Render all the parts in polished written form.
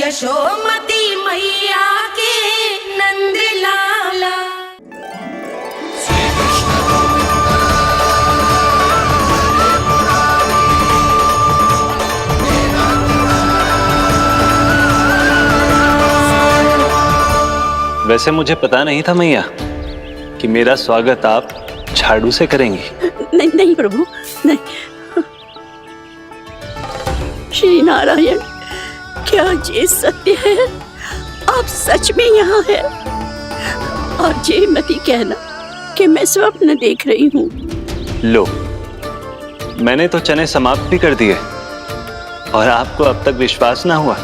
यशोमती मैया के नंद लाला। वैसे मुझे पता नहीं था मैया कि मेरा स्वागत आप झाड़ू से करेंगी। नहीं नहीं प्रभु, नहीं। श्री नारायण, क्या ये सत्य है? आप सच में यहाँ हैं? और ये मत ही कहना कि मैं स्वप्न देख रही हूँ। लो, मैंने तो चने समाप्त भी कर दिए और आपको अब तक विश्वास ना हुआ।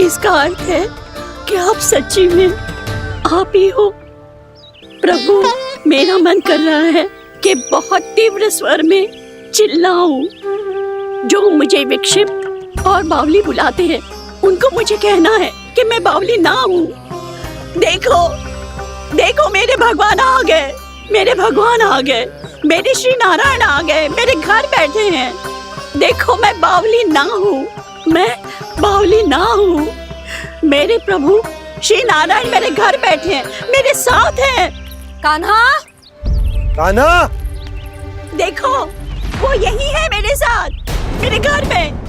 इसका अर्थ है कि आप सच्ची में आप ही हो। प्रभु, मेरा मन कर रहा है कि बहुत तीव्र स्वर में चिल्लाऊं। जो मुझे विक्षिप्त और बावली बुलाते हैं उनको मुझे कहना है कि मैं बावली ना हूँ। देखो देखो, मेरे भगवान आ गए, मेरे भगवान आ गए, मेरे श्री नारायण आ गए, मेरे घर बैठे हैं। देखो, मैं बावली ना हूँ, मैं बावली ना हूँ। मेरे प्रभु श्री नारायण मेरे घर बैठे हैं, मेरे साथ हैं। कान्हा, कान्हा, देखो, वो यही है मेरे साथ, मेरे घर में,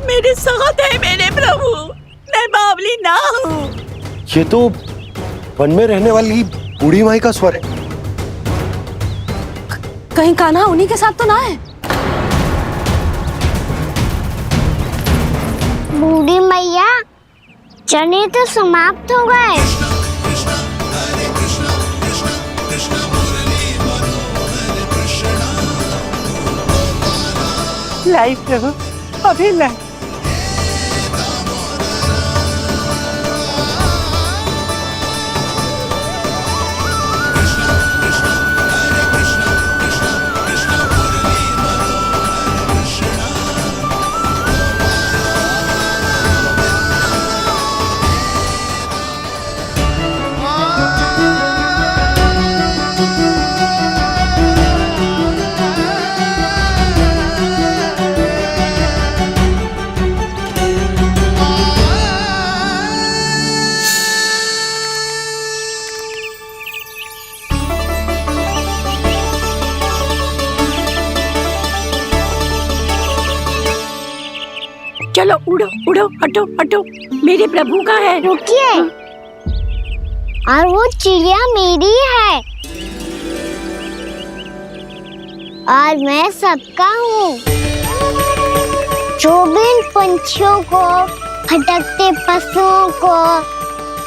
मेरे साथ है मेरे प्रभु। मैं बावली ना हूँ। ये तो वन में रहने वाली बूढ़ी माई का स्वर है। कहीं कान्हा उन्हीं के साथ तो ना है? बूढ़ी मैया, चने तो समाप्त हो गए। लाई प्रभु, अभी लाई। चलो उड़ो उड़ो, हटो हटो, मेरे प्रभु का है। रुकिए, और वो चिड़िया मेरी है और मैं सबका हूँ। जो भी इन पंछियों को, भटकते पशुओं को,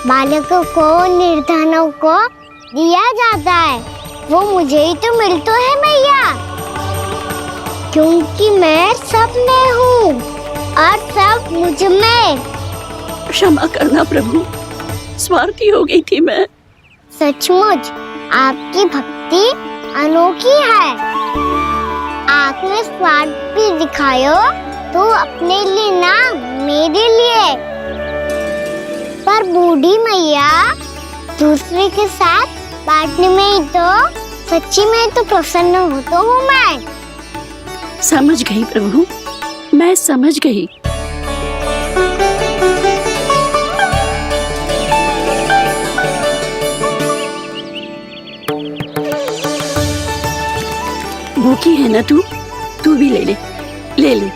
बालकों को, निर्धनों को दिया जाता है, वो मुझे ही तो मिलता है मैया, क्योंकि मैं सब में हूँ और सब मुझ में। क्षमा करना प्रभु, स्वार्थी हो गई थी मैं। सचमुच आपकी भक्ति अनोखी है। आपने स्वार्थ भी दिखायो तो अपने लिए ना, मेरे लिए। पर बूढ़ी मैया, दूसरे के साथ बांटने में ही तो सच्ची में तो प्रसन्न होता हूँ मैं। समझ गई प्रभु, मैं समझ गई। भूखी है ना तू? तू भी ले ले, ले ले।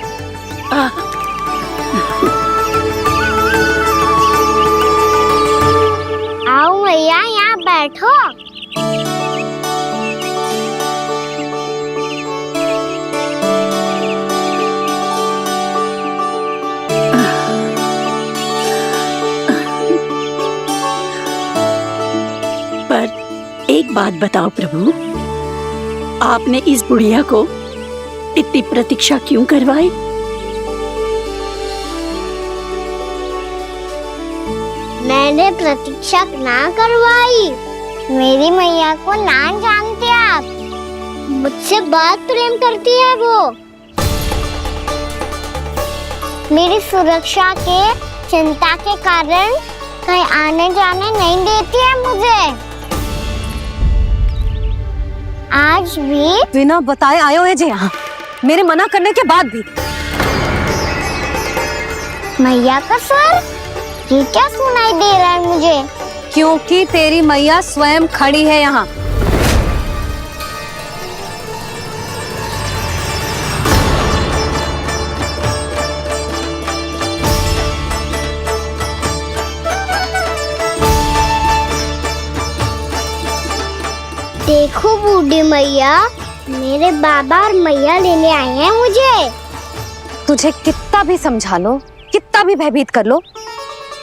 आओ मैया, यहाँ बैठो। एक बात बताओ प्रभु, आपने इस बुढ़िया को इतनी प्रतीक्षा क्यों करवाई? मैंने प्रतीक्षा ना करवाई। मेरी मैया को ना जानते आप, मुझसे बहुत प्रेम करती है वो। मेरी सुरक्षा के चिंता के कारण कहीं आने जाने नहीं देती है मुझे। आज भी बिना बताए आए हो जे यहाँ, मेरे मना करने के बाद भी। मैया का स्वर, ये क्या सुनाई दे रहा है मुझे? क्योंकि तेरी मैया स्वयं खड़ी है यहाँ। देखो बूढ़ी मैया, मेरे बाबा और मैया लेने आए हैं मुझे। तुझे कितना भी समझा लो, कितना भी भयभीत कर लो,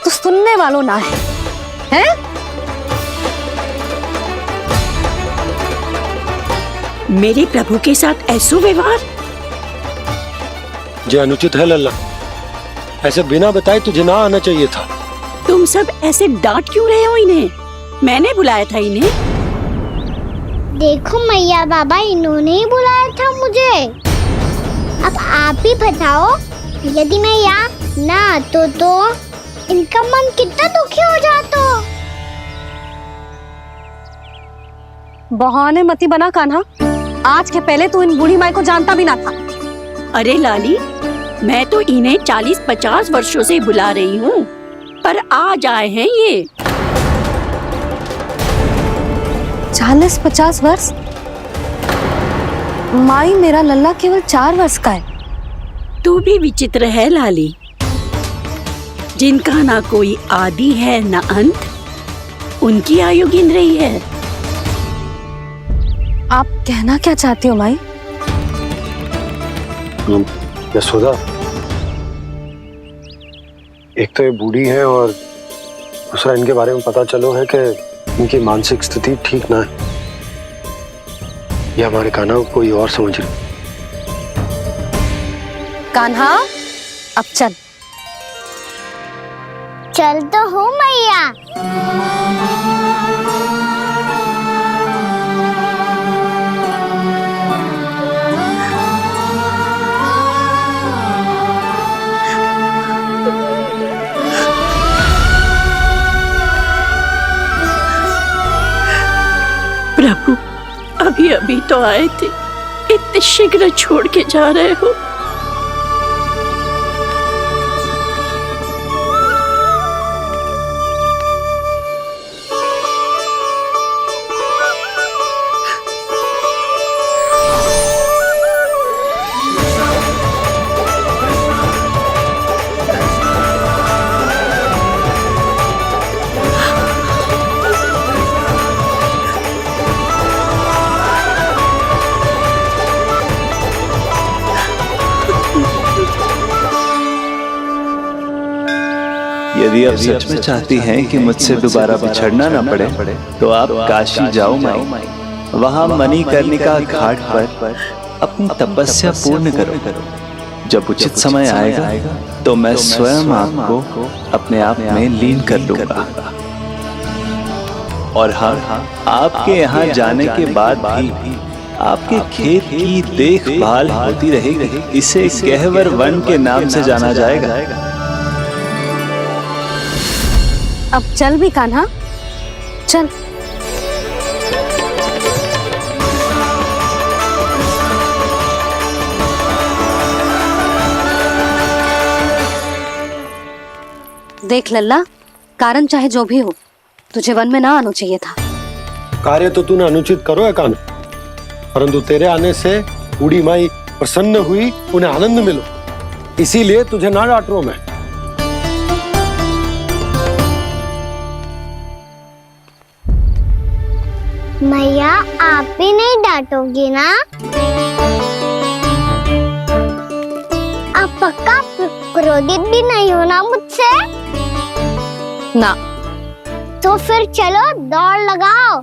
तो सुनने वालों ना है, हैं? मेरे प्रभु के साथ ऐसा व्यवहार जो अनुचित है लल्ला। ऐसे बिना बताए तुझे ना आना चाहिए था। तुम सब ऐसे डांट क्यों रहे हो इन्हें? मैंने बुलाया था इन्हें। देखो मैया बाबा, इन्होंने ही बुलाया था मुझे। अब आप ही बताओ, यदि मैं यहाँ ना आतो तो इनका मन कितना दुखी हो जाता। बहाने मती बना कान्हा। आज के पहले तू इन बूढ़ी माई को जानता भी ना था। अरे लाली, मैं तो इन्हें 40-50 वर्षों से बुला रही हूँ, पर आज आए हैं ये। 40-50 वर्ष? माई, मेरा लल्ला केवल 4 वर्ष का है। तू भी विचित्र है लाली, जिनका ना कोई आदि है ना अंत, उनकी आयु गिन रही है। आप कहना क्या चाहती हो माई? यशोदा, एक तो ये बूढ़ी है और दूसरा इनके बारे में पता चलो है कि इनकी मानसिक स्थिति ठीक ना है। ये हमारे कान्हा को कोई और समझ रही। कान्हा, अब चल। चल तो हो मैया। प्रभु, अभी अभी तो आए थे, इतने शीघ्र छोड़ के जा रहे हो। यदि आप सच में चाहती हैं कि मुझसे दोबारा बिछड़ना न पड़े, तो आप काशी जाओ माई। वहां मणिकर्णिका घाट पर अपनी तपस्या पूर्ण करो। जब उचित समय आएगा तो मैं स्वयं आपको अपने आप में लीन कर लूंगा। और हाँ, आपके यहाँ जाने के बाद भी आपके खेत की देखभाल होती रहेगी। इसे गहवर वन के नाम से जाना जाएगा। अब चल भी कान्हा, चल। देख लल्ला, कारण चाहे जो भी हो, तुझे वन में ना आना चाहिए था। कार्य तो तूने अनुचित करो है कान्हा, परंतु तेरे आने से बूढ़ी माई प्रसन्न हुई, उन्हें आनंद मिलो, इसीलिए तुझे ना डांट रहा हूं मैं। मैया, आप भी नहीं डांटोगी ना? आप पक्का क्रोधित भी नहीं हो ना मुझसे? ना। तो फिर चलो दौड़ लगाओ,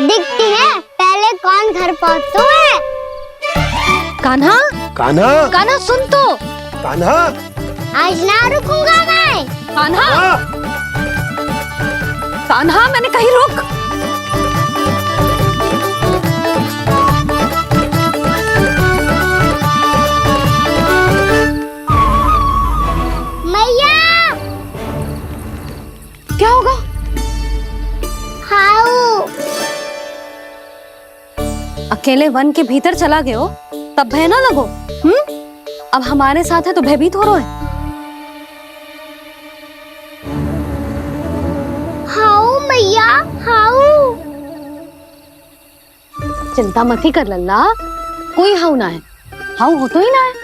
दिखती है पहले कौन घर पहुंचता है। कान्हा, कान्हा, कान्हा सुन तो। कान्हा, आज ना रुकूंगा मैं। कान्हा, कान्हा, मैंने कहीं रुक। मैया, क्या होगा? हाउ। अकेले वन के भीतर चला गए हो, तब भय ना लगो। अब हमारे साथ है तो भयभीत हो रहे हो। चिंता मत ही कर लल्ला, कोई हाउ ना है, हाउ हो तो ही ना है।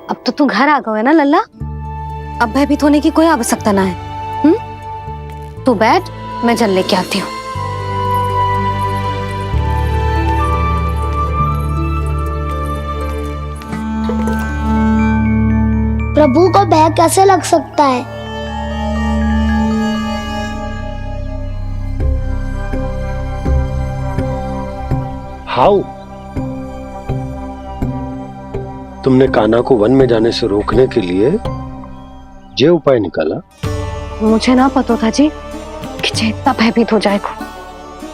अब तो तू घर आ गया है ना लल्ला, अब भयभीत होने की कोई आवश्यकता ना है। तू बैठ, मैं जल लेके आती हूँ। प्रभु को भय कैसे लग सकता है? हाउ? तुमने कान्हा को वन में जाने से रोकने के लिए ये उपाय निकाला? मुझे ना पता था जी कि जे इतना भयभीत हो जाएगा।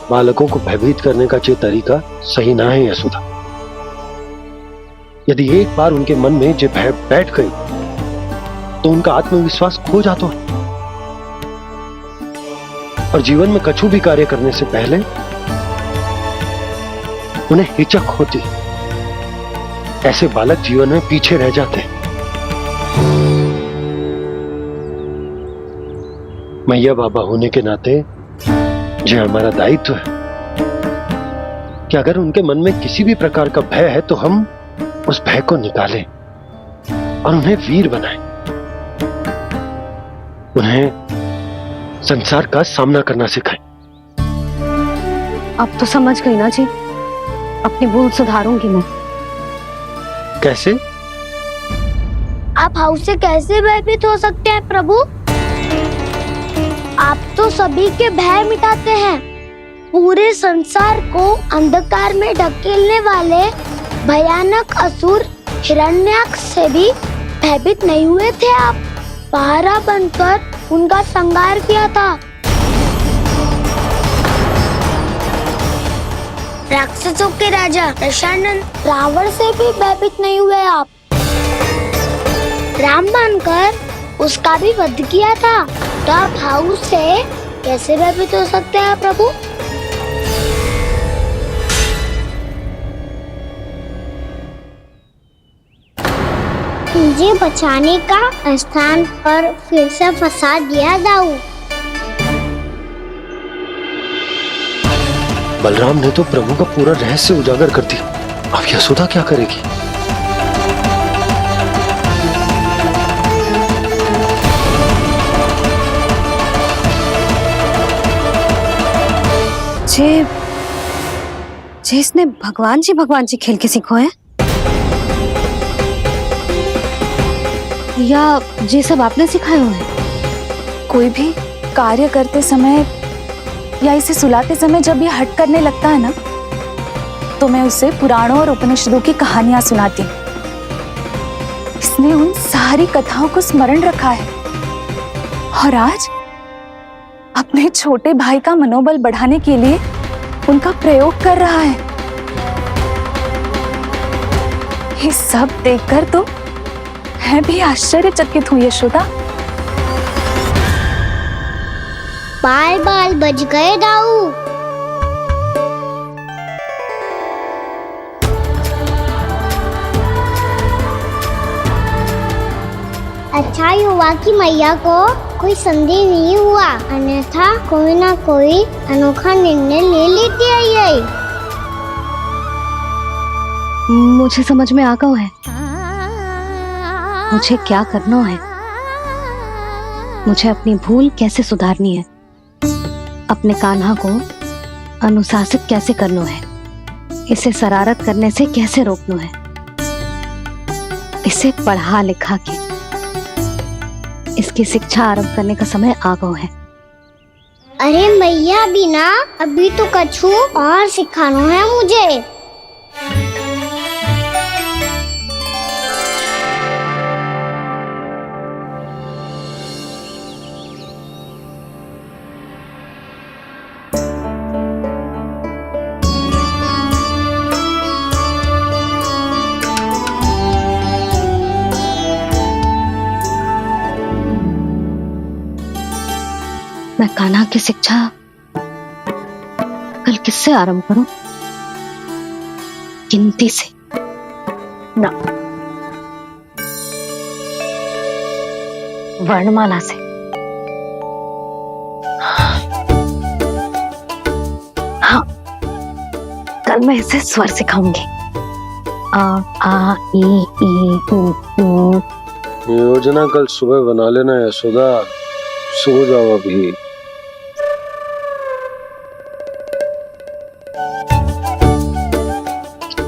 बालकों को भयभीत करने का ये तरीका सही ना है यशोदा। यदि एक बार उनके मन में ये भय बैठ गई तो उनका आत्मविश्वास खो जाता है और जीवन में कछु भी कार्य करने से पहले उन्हें हिचक होती। ऐसे बालक जीवन में पीछे रह जाते हैं। मैया बाबा होने के नाते ये हमारा दायित्व है कि अगर उनके मन में किसी भी प्रकार का भय है तो हम उस भय को निकालें और उन्हें वीर बनाएं, उन्हें संसार का सामना करना सिखाएं। अब तो समझ गई ना जी, अपनी भूल सुधारूंगी मैं। कैसे? आप हाउ से कैसे भयभीत हो सकते हैं प्रभु? आप तो सभी के भय मिटाते हैं। पूरे संसार को अंधकार में ढकेलने वाले भयानक असुर हिरण्याक्ष से भी भयभीत नहीं हुए थे आप। पहरा बनकर उनका संहार किया था। राक्षसों के राजा दशानन रावण से भी भयभीत नहीं हुए आप। राम बनकर उसका भी वध किया था। तो आप हाउ से कैसे भयभीत हो सकते हैं प्रभु? मुझे बचाने का स्थान पर फिर से फंसा दिया दाऊ। बलराम ने तो प्रभु का पूरा रहस्य उजागर कर दिया। अब यशोदा क्या करेगी? जे इसने भगवान जी खेल के सीखो है, या ये सब आपने सिखाए हुए हैं? कोई भी कार्य करते समय या इसे सुलाते समय जब ये हट करने लगता है ना, तो मैं उसे पुराणों और उपनिषदों की कहानियां सुनाती हूँ। इसने उन सारी कथाओं को स्मरण रखा है और आज अपने छोटे भाई का मनोबल बढ़ाने के लिए उनका प्रयोग कर रहा है। ये सब देखकर तो मैं भी आश्चर्यचकित हुई यशोदा। बाल बज गए दाऊ। अच्छा ही हुआ कि मैया को कोई संदेह नहीं हुआ, अन्यथा कोई ना कोई अनोखा निर्णय ले लेती है ये। मुझे समझ में आ गया है मुझे क्या करना है। मुझे अपनी भूल कैसे सुधारनी है, अपने कान्हा को अनुशासित कैसे करना है, इसे शरारत करने से कैसे रोकना है, इसे पढ़ा लिखा के इसकी शिक्षा आरंभ करने का समय आ गया है। अरे मैया बिना अभी तो कछु और सिखाना है मुझे। मैं कान्हा की शिक्षा कल किससे आरंभ करूं? गिनती से ना, वर्णमाला से। हाँ, कल मैं इसे स्वर सिखाऊंगी। आ आ ई ऊ। योजना कल सुबह बना लेना यशोदा, सो जाओ अभी।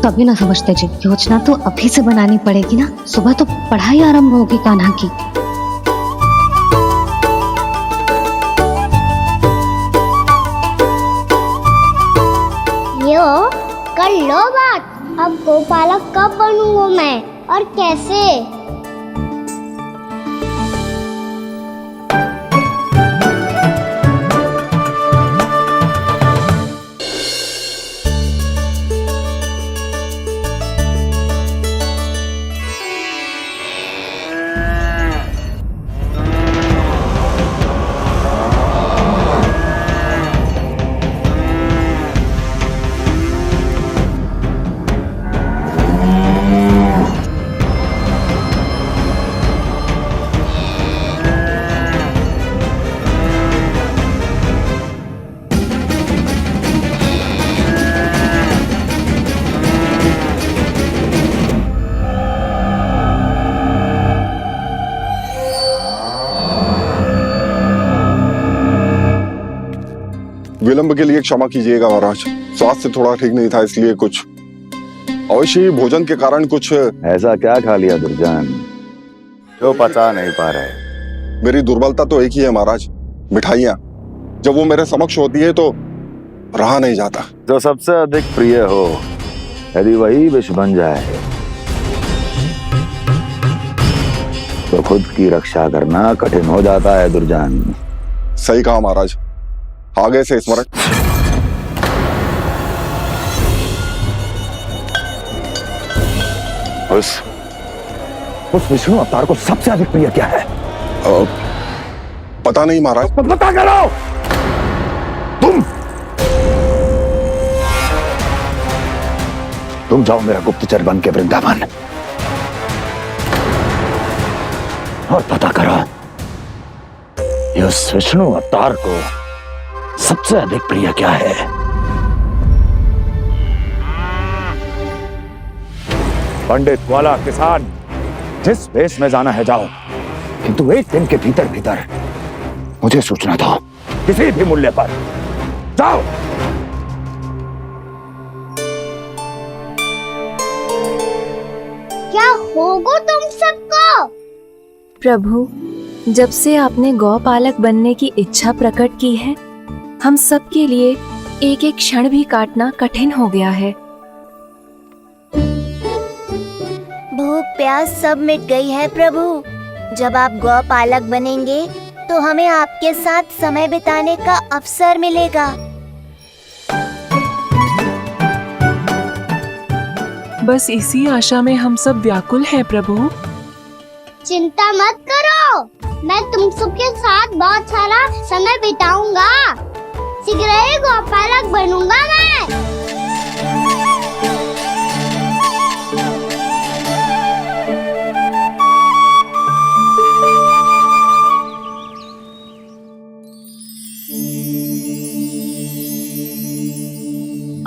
कभी ना समझते जी, योजना तो अभी से बनानी पड़ेगी ना। सुबह तो पढ़ाई आरंभ होगी कान्हा की। यो कर लो बात। अब गोपालक कब बनूंगा मैं और कैसे? विलंब के लिए क्षमा कीजिएगा महाराज, स्वास्थ्य थोड़ा ठीक नहीं था, इसलिए कुछ अवश्य ही भोजन के कारण कुछ। ऐसा क्या खा लिया दुर्जन जो पचा नहीं पा रहे? मेरी दुर्बलता तो एक ही है महाराज, मिठाइयाँ। जब वो मेरे समक्ष होती है तो रहा नहीं जाता। जो सबसे अधिक प्रिय हो, यदि वही विष बन जाए तो खुद की रक्षा करना कठिन हो जाता है दुर्जन। सही कहा महाराज, आगे से स्मरण। उस विष्णु अवतार को सबसे अधिक प्रिय क्या है? पता नहीं महाराज। पता करो। तुम जाओ मेरा गुप्तचर बन के वृंदावन और पता करो इस विष्णु अवतार को सबसे अधिक प्रिय क्या है। पंडित वाला किसान, जिस वेश में जाना है जाओ, किंतु एक दिन के भीतर भीतर मुझे सूचना दो, किसी भी मूल्य पर। जाओ। क्या होगा तुम सबको? प्रभु, जब से आपने गौपालक बनने की इच्छा प्रकट की है, हम सब के लिए एक एक क्षण भी काटना कठिन हो गया है। भूख प्यास सब मिट गई है प्रभु। जब आप गौपालक बनेंगे तो हमें आपके साथ समय बिताने का अवसर मिलेगा। बस इसी आशा में हम सब व्याकुल हैं प्रभु। चिंता मत करो, मैं तुम सबके साथ बहुत सारा समय बिताऊंगा। शीघ्र ही गोपालक बनूंगा मैं।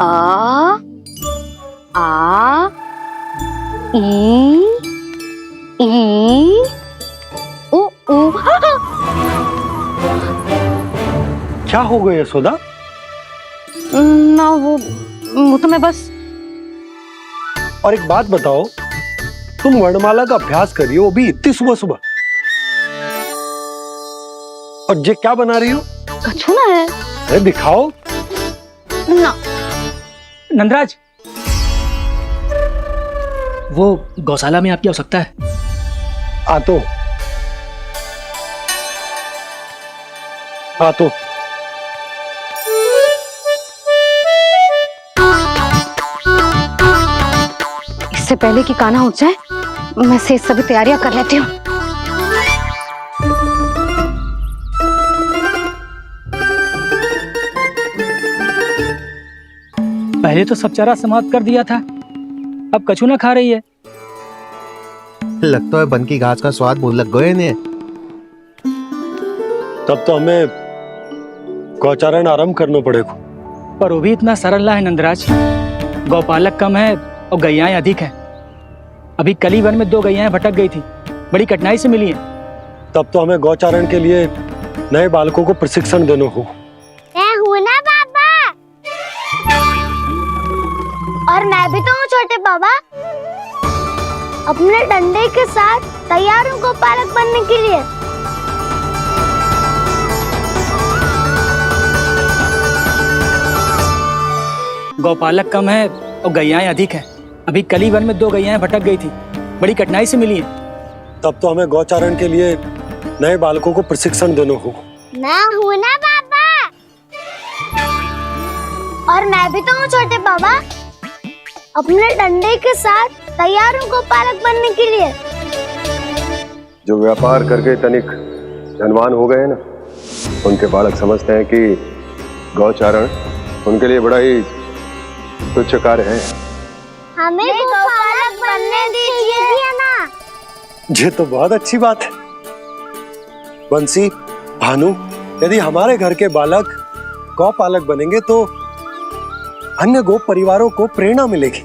आ आ ई ऊ ऊ। क्या हो गया यशोदा? ना वो तो मैं बस। और एक बात बताओ, तुम वर्णमाला का अभ्यास कर रही हो, वो भी इतनी सुबह सुबह, और ये क्या बना रही हो? कछु ना है। अरे दिखाओ ना। नंदराज, वो गौशाला में आपकी आवश्यकता है। आ तो इससे पहले कि कान्हा उठ जाए, मैं से सभी तैयारियां कर लेती हूँ। पहले तो सब चारा समाप्त कर दिया था, अब कछु ना खा रही है। लगता है बन की घास का स्वाद भूल लग गए ने। तब तो हमें गौचारण आरंभ करना पड़ेगा। पर वो भी इतना सरल ना है नंदराज। गौपालक कम है और गैयाएं अधिक हैं। अभी कली वन में 2 गैयाएं भटक गई थी, बड़ी कठिनाई से मिली हैं। तब तो हमें गौचारण के लिए नए बालकों को प्रशिक्षण देना हो। मैं हूँ ना बाबा, और मैं भी तो हूँ छोटे बाबा। अपने डंडे के साथ तैयार हूँ गौपालक बनने के लिए। गौपालक कम है और गैयाएं अधिक हैं। अभी कली वन में 2 गैयाएं भटक गई थी, बड़ी कठिनाई से मिली हैं। तब तो हमें गौचारण के लिए नए बालकों को प्रशिक्षण देना हो। मैं हूँ ना बाबा, और मैं भी तो हूँ छोटे बाबा। अपने डंडे के साथ तैयार हूँ गौपालक बनने के लिए। जो व्यापार करके तनिक धनवान हो गए ना, उनके बालक समझते हैं कि गौचारण उनके लिए बड़ा ही तुच्छ कार्य है। हमें गौपालक बनने दीजिए ना। ये तो बहुत अच्छी बात है। बंसी, भानु, यदि हमारे घर के बालक गौपालक बनेंगे तो अन्य गोप परिवारों को प्रेरणा मिलेगी।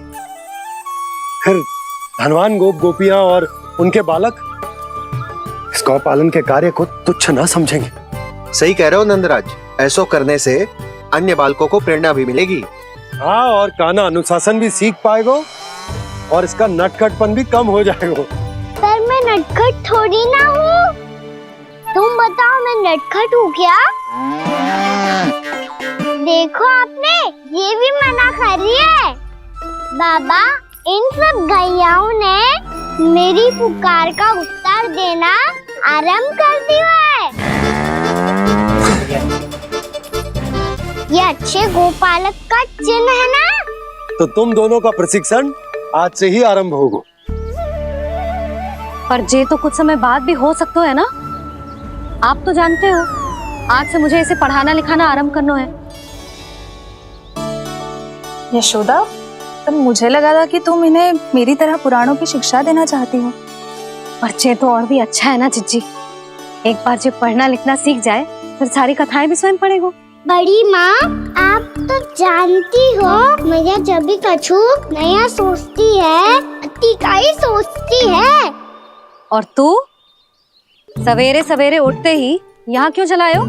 फिर धनवान गोप गोपियां और उनके बालक इस गौपालन के कार्य को तुच्छ ना समझेंगे। सही कह रहे हो नंदराज, ऐसा करने से अन्य बालकों को प्रेरणा भी मिलेगी। हाँ, और कान्हा अनुशासन भी सीख पाएगा और इसका नटखटपन भी कम हो जाएगा। पर मैं नटखट थोड़ी ना हूँ। तुम बताओ मैं नटखट हूँ क्या? देखो आपने ये भी मना कर रही है। बाबा, इन सब गैयाओं ने मेरी पुकार का उत्तर देना आरंभ कर दिया है। ये अच्छे गोपालक का चिन्ह है ना? तो तुम दोनों का प्रशिक्षण आज से ही आरंभ होगा। पर जे तो कुछ समय बाद भी हो सकता है ना। आप तो जानते हो, आज से मुझे इसे पढ़ाना लिखाना आरंभ करना है। यशोदा, तब मुझे लगा था कि तुम इन्हें मेरी तरह पुराणों की शिक्षा देना चाहती हो। पर जे तो और भी अच्छा है ना जिज्जी। एक बार जब पढ़ना लिखना सीख जाए फिर सारी कथाएं भी स्वयं पढ़ेगा। बड़ी माँ, आप तो जानती हो मैया जब भी कछु नया सोचती है, अतिका ही सोचती है। और तू सवेरे सवेरे उठते ही यहाँ क्यों चलाए हो?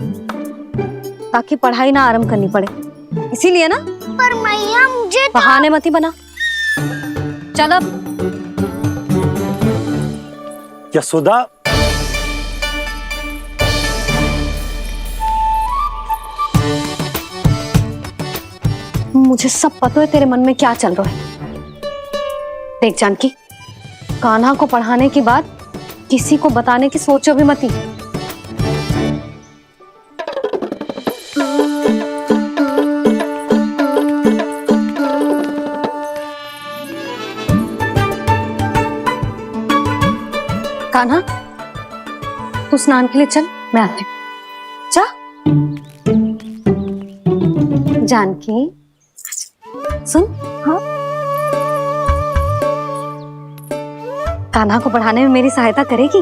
ताकि पढ़ाई ना आरंभ करनी पड़े, इसीलिए ना। पर मैया मुझे बहाने मत ही बना। चल अब। यशोदा, मुझे सब पता है तेरे मन में क्या चल रहा है। देख जानकी, कान्हा को पढ़ाने की बात किसी को बताने की सोचो भी मत ही। कान्हा, तू स्नान के लिए चल, मैं आती हूँ। जा। जानकी, सुन। हाँ, कान्हा को पढ़ाने में मेरी सहायता करेगी?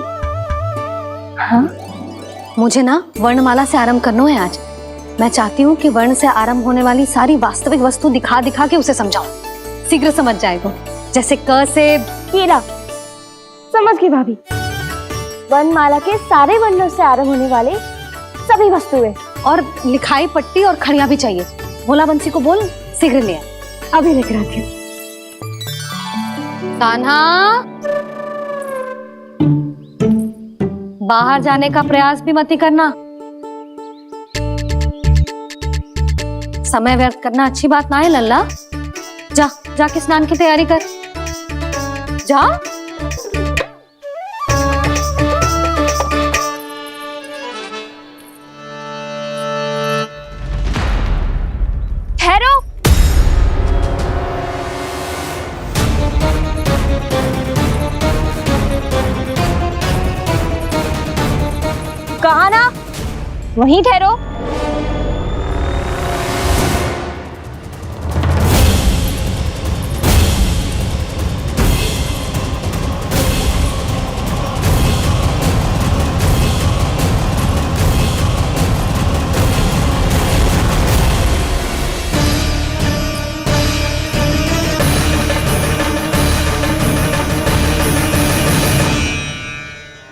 हाँ, मुझे ना वर्णमाला से आरंभ करना है आज। मैं चाहती हूँ कि वर्ण से आरंभ होने वाली सारी वास्तविक वस्तु दिखा दिखा के उसे समझाऊं। शीघ्र समझ जाएगा। जैसे क से हीरा। समझ गई भाभी। वर्णमाला के सारे वर्णों से आरंभ होने वाले सभी वस्तुएं, और लिखाई पट्टी और खड़िया भी चाहिए। भोला बंसी को बोल शीघ्र ले आए। अभी लेकर आती हूँ। कान्हा, बाहर जाने का प्रयास भी मत ही करना। समय व्यर्थ करना अच्छी बात ना है लल्ला। जा, जाके स्नान की तैयारी कर। जा। ठहरो। कहा ना, वहीं ठहरो।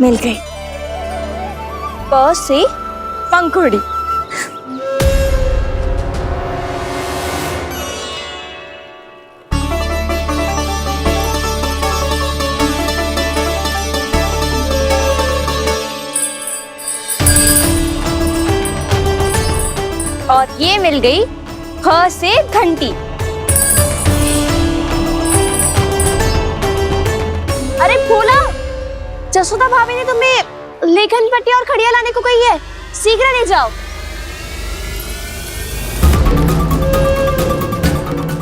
मिल गई। प से पंखुड़ी। और ये मिल गई ख से घंटी। अरे फूला, जसोदा भाभी ने तुम्हें लेखन पट्टी और खड़िया लाने को कही है, शीघ्र ले जाओ।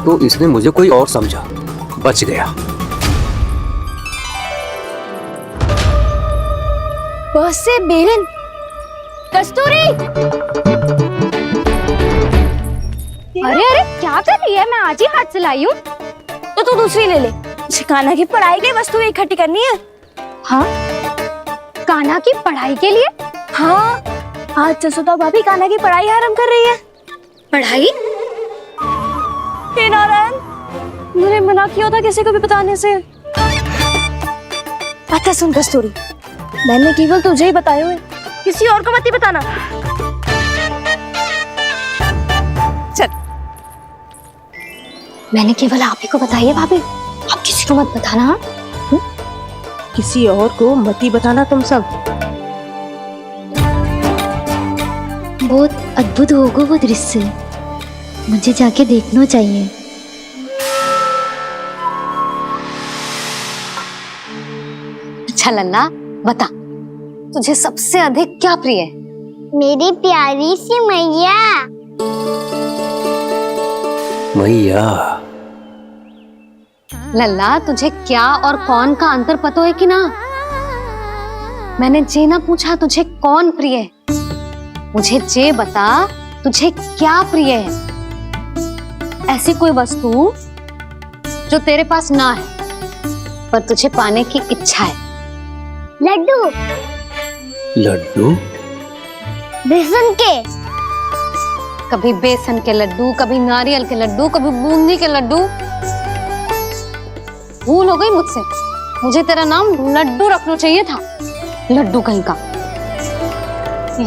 तो इसने मुझे कोई और समझा, बच गया। बस से बेरन। कस्तूरी, अरे अरे क्या कर रही है? मैं आज ही हाथ से लाई हूँ। तो तू दूसरी ले ले। कान्हा की पढ़ाई के लिए वस्तुएं इकट्ठी करनी है। हाँ, कान्हा की पढ़ाई के लिए? हाँ, आज जसोदा भाभी कान्हा की पढ़ाई आरंभ कर रही है। पढ़ाई? हे नारायण, मैंने मना किया था किसी को भी बताने से। अच्छा सुन कस्तूरी, मैंने केवल तुझे ही बताए हुए, किसी और को मत ही बताना। चल, मैंने केवल आप ही को बताई है भाभी, आप किसी को मत बताना। हाँ? किसी और को मत ही बताना तुम सब। बहुत अद्भुत होगा वो दृश्य, मुझे जाके देखना चाहिए। अच्छा लल्ला, बता तुझे सबसे अधिक क्या प्रिय है? मेरी प्यारी सी मैया। मैया, लल्ला तुझे क्या और कौन का अंतर पता है कि ना? मैंने जे ना पूछा तुझे कौन प्रिय है, मुझे जे बता तुझे क्या प्रिय है। ऐसी कोई वस्तु जो तेरे पास ना है पर तुझे पाने की इच्छा है। लड्डू। लड्डू? बेसन के। कभी बेसन के लड्डू, कभी नारियल के लड्डू, कभी बूंदी के लड्डू। भूल हो गई मुझसे, मुझे तेरा नाम लड्डू रखना चाहिए था। लड्डू कहीं का।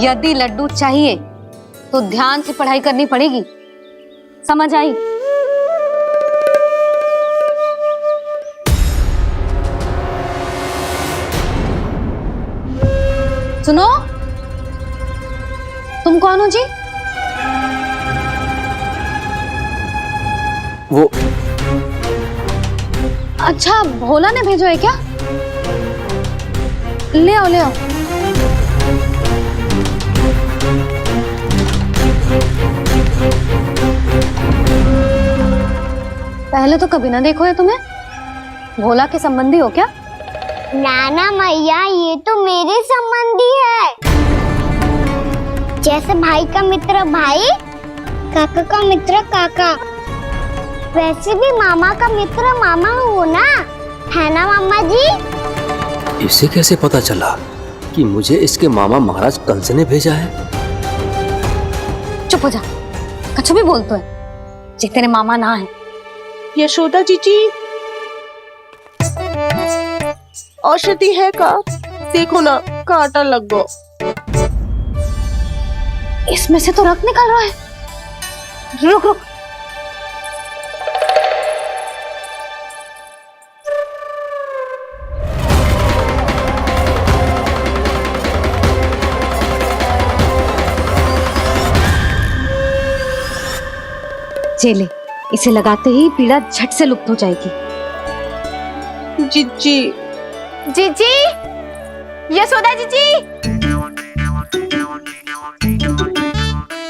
यदि लड्डू चाहिए तो ध्यान से पढ़ाई करनी पड़ेगी, समझ आई? सुनो, तुम कौन हो जी? वो अच्छा, भोला ने भेजो है क्या? ले आओ ले आओ। पहले तो कभी ना देखो है तुम्हें। भोला के संबंधी हो क्या? नाना मैया, ये तो मेरे संबंधी है। जैसे भाई का मित्र भाई, काका का मित्र काका, वैसे भी मामा का मित्र मामा हो ना, है ना मामा जी? इसे कैसे पता चला कि मुझे इसके मामा महाराज कंस ने भेजा है? चुप हो जा, कछु भी बोलते है जे तेरे मामा ना है। यशोदा जीजी, औषधि है का? देखो ना, कांटा लग गो। इसमें से तो रक्त निकल रहा है। रुक रुक, चले, इसे लगाते ही पीड़ा झट से लुप्त हो जाएगी। जीजी, जीजी, यशोदा जीजी,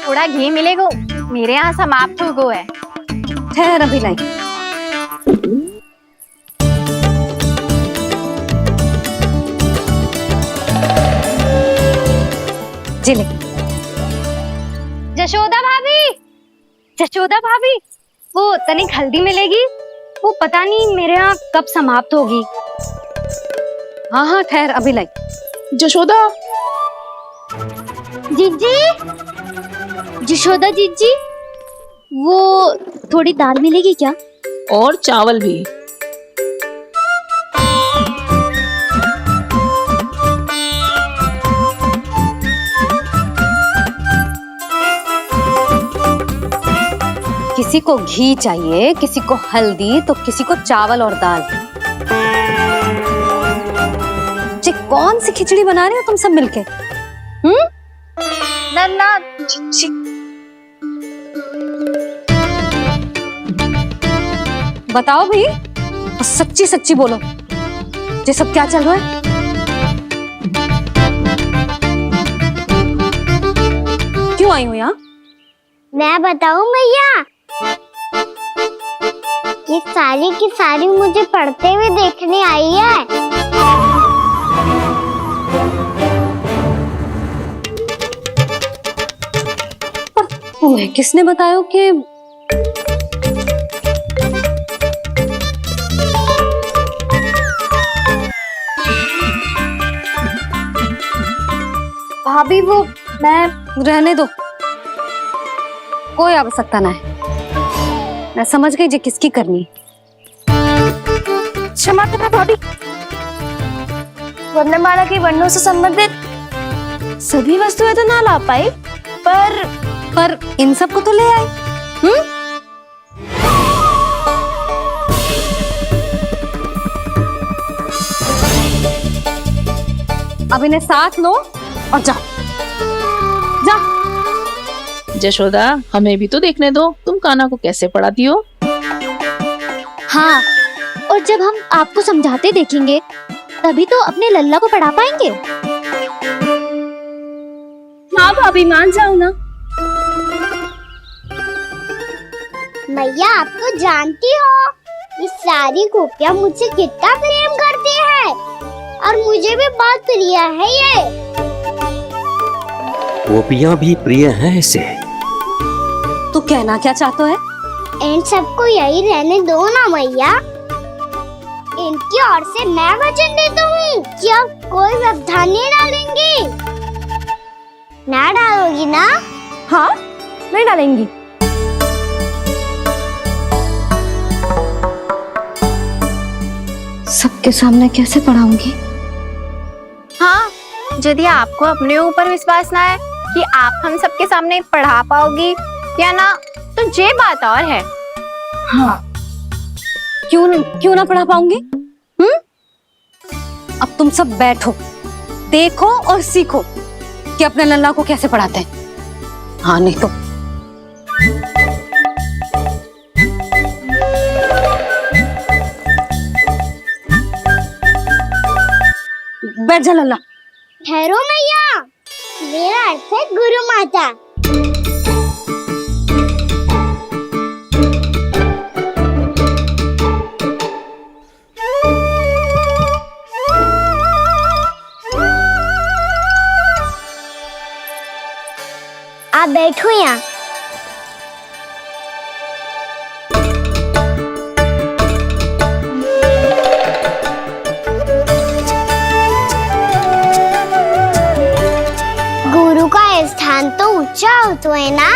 थोड़ा घी मिलेगा, मेरे यहाँ समाप्त हो गया है। ठहर, अभी लाई। जिले। जशोदा भाभी, जशोदा भाभी, वो तनिक हल्दी मिलेगी? वो पता नहीं मेरे यहाँ कब समाप्त होगी। हाँ हाँ ठहर, अभी लाई। जशोदा, जीजी, जशोदा जीजी, वो थोड़ी दाल मिलेगी क्या? और चावल भी। किसी को घी चाहिए, किसी को हल्दी, तो किसी को चावल और दाल। ये कौन सी खिचड़ी बना रहे हो तुम सब मिलके? नन्ना बताओ भाई, और सच्ची सच्ची बोलो, ये सब क्या चल रहा है? क्यों आई हो यहाँ? मैं बताऊं भैया, ये सारी की सारी मुझे पढ़ते हुए देखने आई है। तुम्हें किसने बताया कि भाभी वो मैं रहने दो, कोई आवश्यकता ना है। मैं समझ गई जे किसकी करनी। क्षमा करना भाभी, वर्णमाला के वर्णों से संबंधित सभी वस्तुएं तो ना ला पाई, पर इन सबको तो ले आए। अब इन्हें साथ लो और जाओ। जा। जशोदा, हमें भी तो देखने दो, तुम कान्हा को कैसे पढ़ाती हो। हाँ, और जब हम आपको समझाते देखेंगे तभी तो अपने लल्ला को पढ़ा पाएंगे। हाँ भाभी, मान जाओ ना। मैया, आप तो जानती हो ये सारी गोपियां मुझसे कितना प्रेम करती है, और मुझे भी बहुत प्रिय है ये। गोपियां भी प्रिय हैं इसे। तू कहना क्या चाहता है? इन सबको यही रहने दो ना मैया। इनकी ओर से मैं वचन देता हूँ कि अब कोई व्यवधान नहीं डालेंगी। ना डालोगी ना? हाँ, नहीं डालेंगी। सबके सामने कैसे पढ़ाऊंगी? हाँ, यदि आपको अपने ऊपर विश्वास ना है कि आप हम सबके सामने पढ़ा पाओगी या ना, तो ये बात और है। हाँ, क्यों ना पढ़ा पाऊंगी? अब तुम सब बैठो, देखो और सीखो कि अपने लल्ला को कैसे पढ़ाते हैं। हाँ, नहीं तो बैठ जा लल्ला। ठहरो मैया, मेरा अर्थ है गुरु माता। आप बैठो यहाँ। गुरु का स्थान तो ऊंचा होता है ना?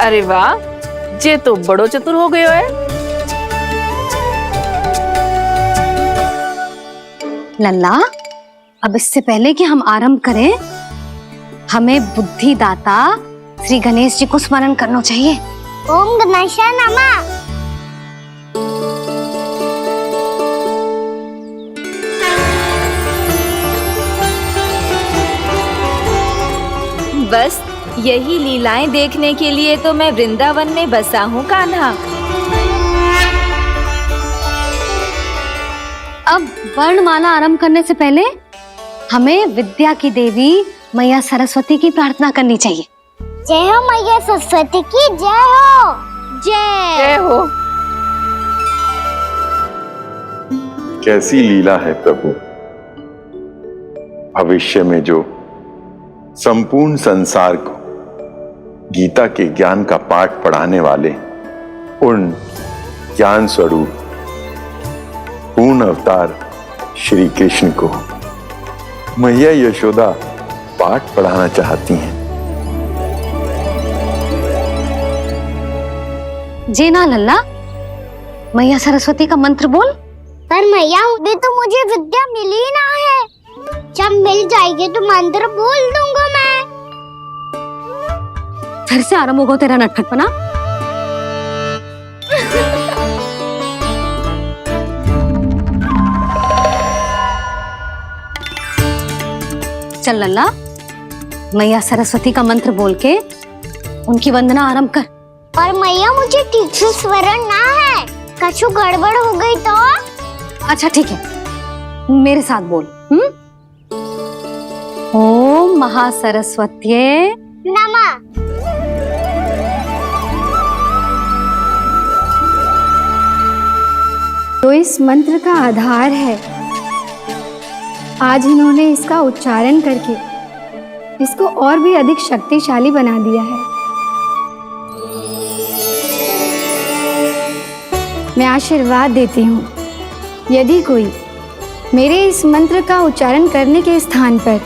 अरे वाह, जे तो बड़ो चतुर हो गयो है। लल्ला, अब इससे पहले कि हम आरंभ करें, हमें बुद्धिदाता श्री गणेश जी को स्मरण करना चाहिए। ओम गणेशाय नमः। बस यही लीलाएं देखने के लिए तो मैं वृंदावन में बसा हूँ कान्हा। अब वर्णमाला आरंभ करने से पहले हमें विद्या की देवी मैया सरस्वती की प्रार्थना करनी चाहिए। जय हो मैया सरस्वती की जय हो। जय हो। कैसी लीला है प्रभु। भविष्य में जो संपूर्ण संसार को गीता के ज्ञान का पाठ पढ़ाने वाले उन ज्ञान स्वरूप पूर्ण अवतार श्री कृष्ण को मैया यशोदा पाठ पढ़ाना चाहती हैं। जी ना लल्ला, मैया सरस्वती का मंत्र बोल। पर मैया, अभी तो मुझे विद्या मिली ना है। जब मिल जाएगी तो मंत्र बोल दूंगा मैं। फिर से आरंभ होगा तेरा नटखटपना। चल लल्ला, मैया सरस्वती का मंत्र बोल के उनकी वंदना आरंभ कर। और मैया मुझे ठीक से स्मरण ना है, कछु गड़बड़ हो गई तो? अच्छा ठीक है, मेरे साथ बोल। ओम महासरस्वत्ये नमः। तो इस मंत्र का आधार है। आज इन्होंने इसका उच्चारण करके इसको और भी अधिक शक्तिशाली बना दिया है। मैं आशीर्वाद देती हूँ, यदि कोई मेरे इस मंत्र का उच्चारण करने के स्थान पर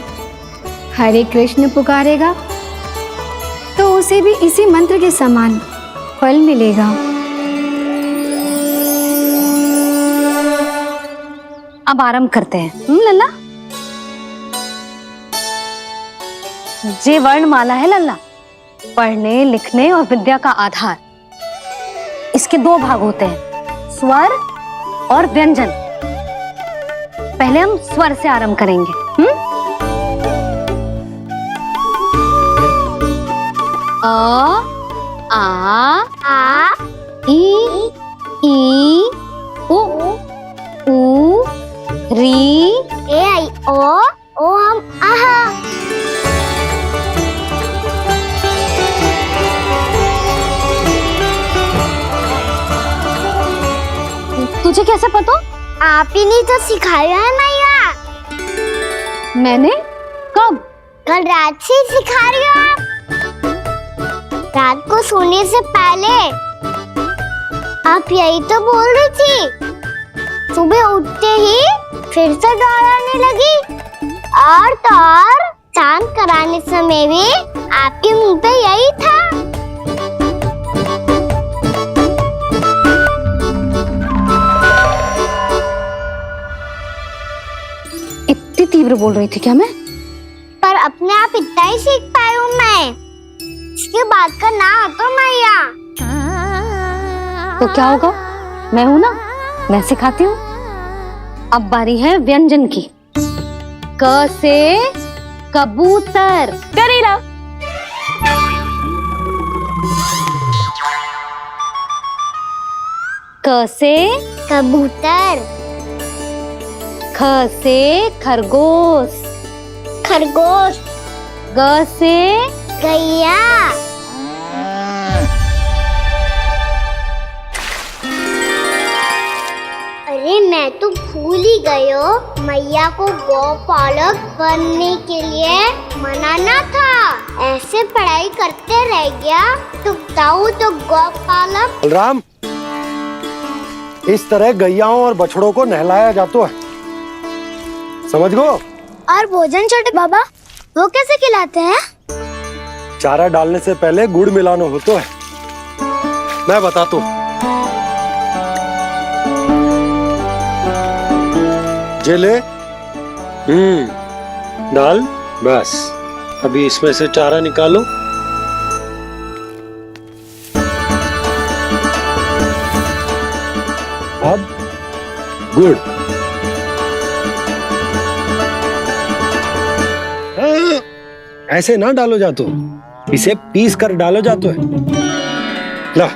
हरे कृष्ण पुकारेगा तो उसे भी इसी मंत्र के समान फल मिलेगा। अब आरंभ करते हैं। लल्ला, जे वर्णमाला है लल्ला, पढ़ने लिखने और विद्या का आधार। इसके दो भाग होते हैं, स्वर और व्यंजन। पहले हम स्वर से आरंभ करेंगे। अ, आ, ई, उ, री, ए आई ओ हम आहा। तुझे कैसे पता? आप ही ने तो सिखाया है मैया। मैंने? कब? कल रात से सिखा रही हो आप। रात को सोने से पहले आप यही तो बोल रही थी। सुबह उठते ही फिर से दोहराने लगी, और तो और स्नान कराने समय भी आपके मुंह पे यही था। इतनी तीव्र बोल रही थी क्या मैं? पर अपने आप इतना ही सीख पाई हूँ मैं। इसके बाद का ना तो मैया। तो क्या होगा? मैं हूं ना, मैं सिखाती हूँ। अब बारी है व्यंजन की। क से कबूतर। करेला। क से कबूतर। ख से खरगोश। खरगोश। ग से गैया। अरे मैं तो भूल ही गई हूँ, मैया को गौपालक बनने के लिए मनाना था। ऐसे पढ़ाई करते रह गया तो बताऊँ तो गौपालक। बलराम, इस तरह गैयाओं और बछड़ों को नहलाया जाता है, समझ गो? और भोजन छोटे बाबा वो कैसे खिलाते हैं? चारा डालने से पहले गुड़ मिलाना होता है, मैं बताता हूँ। जे ले, डाल, बस। अभी इसमें से चारा निकालो। अब गुड़। ऐसे ना डालो जातो, इसे पीस कर डालो जातो है। ला,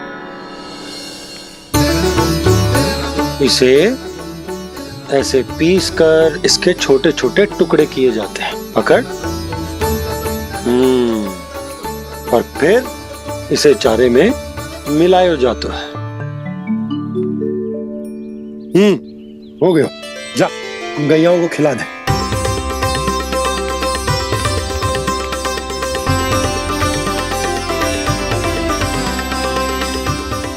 इसे ऐसे पीस कर इसके छोटे छोटे टुकड़े किए जाते हैं। पकड़। और फिर इसे चारे में मिलाया जाता है। हो गया, जा गैयाओं को खिला दे।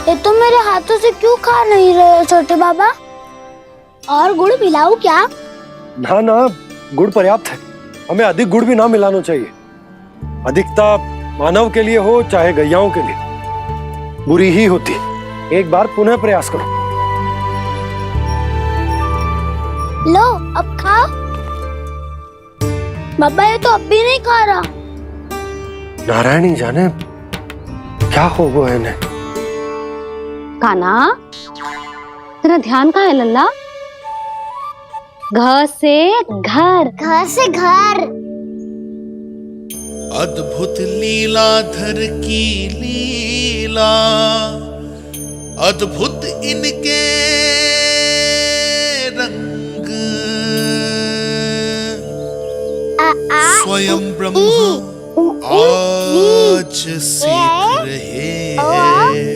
ये तो मेरे हाथों से क्यों खा नहीं रहे हो छोटे बाबा? और गुड़ मिलाऊं क्या? ना ना, गुड़ पर्याप्त है। हमें अधिक गुड़ भी ना मिलाना चाहिए। अधिकता मानव के लिए हो चाहे गैयाओं के लिए बुरी ही होती। एक बार पुनः प्रयास करो। लो अब खाओ। बाबा ये तो अब भी नहीं खा रहा। नारायणी जाने, क्या हो गया इन्हें? काना, तेरा ध्यान कहाँ है लल्ला? घर से घर, घर से घर। अद्भुत लीलाधर की लीला, अद्भुत इनके रंग, स्वयं ब्रह्मा आज सीख रहे हैं।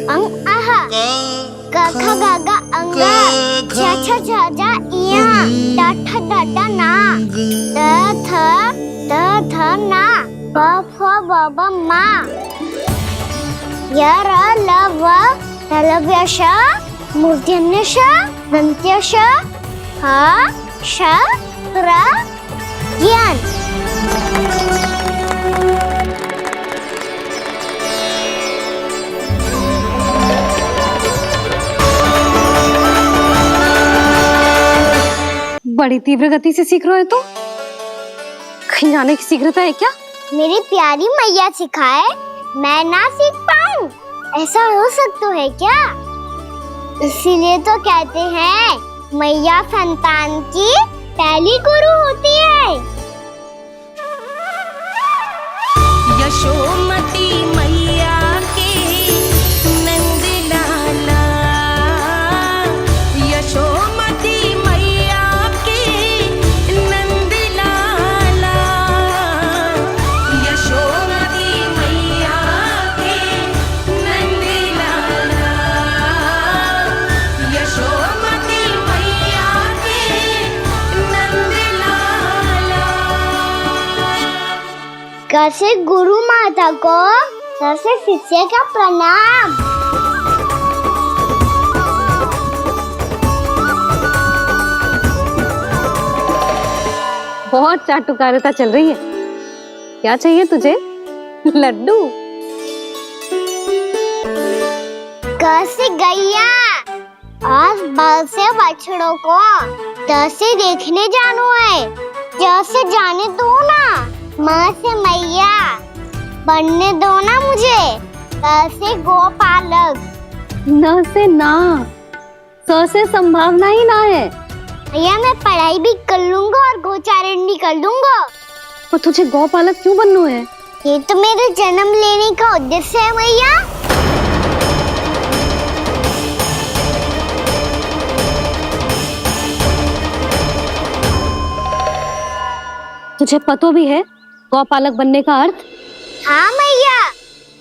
क ख ग घ अंग, छ छ छ ज इया, ट ठ ड ड ना, द ध ना, प फ ब ब मा, य र ल व लव्य श, मूर्धन्य श, दन्त्य श, ह श र ज्ञान। बड़ी तीव्र गति से सीख रहे हो तो कहीं जाने की शीघ्रता है क्या? मेरी प्यारी मैया सिखाए, मैं ना सीख पाऊं, ऐसा हो सकता है क्या? इसीलिए तो कहते हैं मैया संतान की पहली गुरु होती है। यशोमती मैया के नंद लाला, यशोमती मैया के नंद लाला, यशोमती मैया के नंद लाला, यशोमती मैया के नंद लाला। कैसे गुरु माता को सबसे शिष्य का प्रणाम। बहुत चाटुकारिता चल रही है। क्या चाहिए तुझे? लड्डू? कैसे गैया और बल से बछड़ों को जैसे देखने जानो है, जैसे जाने दो ना, माँ से मैया बनने दो ना मुझे। कैसे गोपालक, न से ना, स से संभावना ही ना है। भैया मैं पढ़ाई भी कर लूंगा और गोचारण भी कर दूंगा। और तुझे गौपालक क्यों बनना है? ये तो मेरे जन्म लेने का उद्देश्य है भैया। तुझे पता भी है गौपालक बनने का अर्थ? हाँ मैया,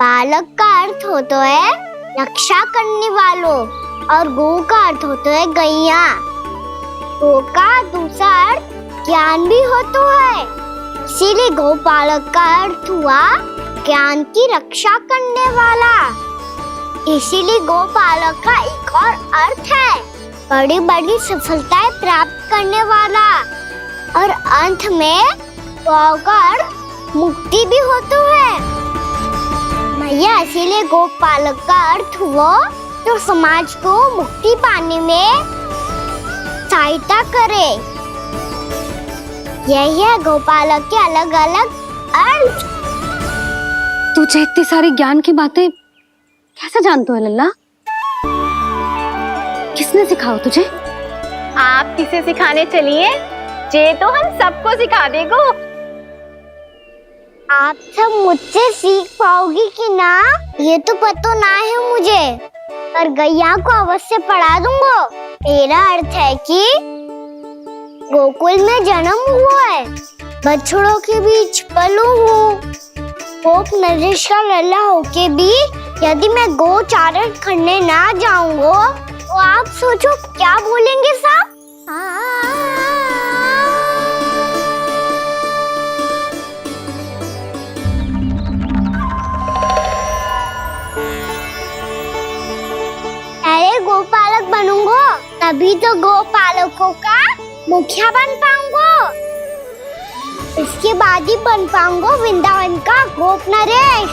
पालक का अर्थ होता है रक्षा करने वालों और गो का अर्थ होता है गैया। गो का दूसरा अर्थ ज्ञान भी होता है, इसीलिए गोपालक का अर्थ हुआ ज्ञान की रक्षा करने वाला। इसीलिए गोपालक का एक और अर्थ है बड़ी बड़ी सफलताएं प्राप्त करने वाला, और अंत में गौ का अर्थ मुक्ति भी होता है। मैया इसीलिए गोपालक का अर्थ हुआ जो समाज को मुक्ति पाने में सहायता करे। यही है गोपालक के अलग अलग अर्थ। तुझे इतनी सारी ज्ञान की बातें कैसे जानते हो लल्ला? किसने सिखाओ तुझे? आप किसे सिखाने चलिए? जे तो हम सबको सिखा देगो। आप सब मुझसे सीख पाओगी कि ना ये तो पता ना है मुझे, पर गैया को अवश्य पढ़ा दूंगा। मेरा अर्थ है कि गोकुल में जन्म हुआ है, बछड़ों के बीच पलू हूँ, गोप नरेश का लल्ला होके भी यदि मैं गोचारण करने ना जाऊंगा तो आप सोचो क्या बोलेंगे साहब? अरे गोपालक बनूंगा तभी तो गोपालकों का मुखिया बन पाऊंगा। इसके बाद ही बन पाऊंगा वृंदावन का गोप नरेश।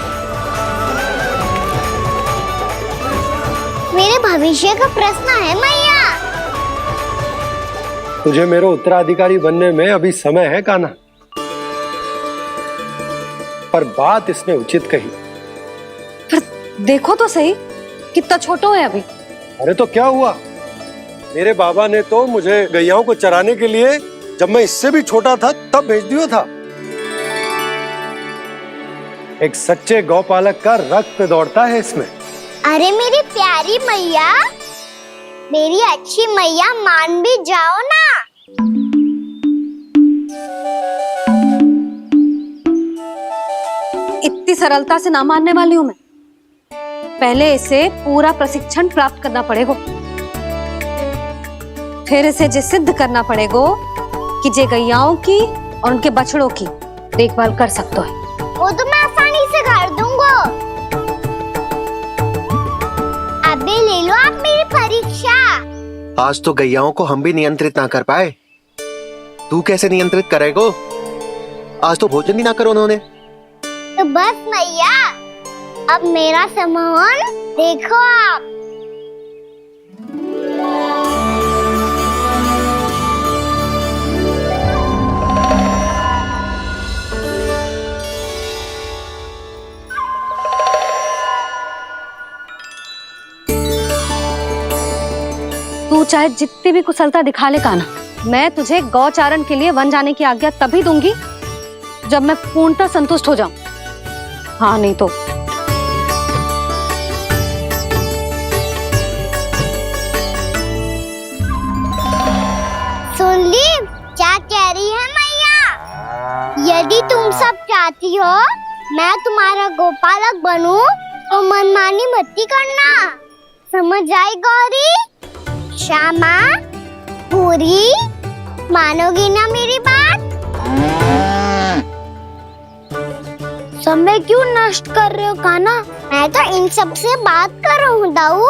मेरे भविष्य का प्रश्न है मैया। तुझे मेरा उत्तराधिकारी बनने में अभी समय है कान्हा, पर बात इसने उचित कही। देखो तो सही कितना छोटो है अभी। अरे तो क्या हुआ, मेरे बाबा ने तो मुझे गैयाओं को चराने के लिए जब मैं इससे भी छोटा था तब भेज दिया था। एक सच्चे गौपालक का रक्त दौड़ता है इसमें। अरे मेरी प्यारी मैया, मेरी अच्छी मैया, मान भी जाओ ना। इतनी सरलता से ना मानने वाली हूं मैं। पहले इसे पूरा प्रशिक्षण प्राप्त करना पड़ेगा, फिर इसे जे सिद्ध करना पड़ेगा कि जे गैयाओं की और उनके बछड़ों की देखभाल कर सकते है। वो तो मैं आसानी से कर दूंगा। अबे ले लो आप मेरी परीक्षा। आज तो गैयाओं को हम भी नियंत्रित ना कर पाए, तू कैसे नियंत्रित करेगो? आज तो भोजन भी ना करो उन्होंने। तो बस मैया, अब मेरा सम्मान देखो आप। तू चाहे जितनी भी कुशलता दिखा ले कान्हा, मैं तुझे गौचारण के लिए वन जाने की आज्ञा तभी दूंगी जब मैं पूर्णतः संतुष्ट हो जाऊं। हाँ नहीं तो सुन ली क्या कह रही है मैया? यदि तुम सब चाहती हो मैं तुम्हारा गोपालक बनूं तो मनमानी मत करना, समझ आई गौरी? श्यामा, पूरी, मानोगी ना मेरी बात? समय क्यों नष्ट कर रहे हो कान्हा? मैं तो इन सब से बात कर रहा हूँ दाऊ,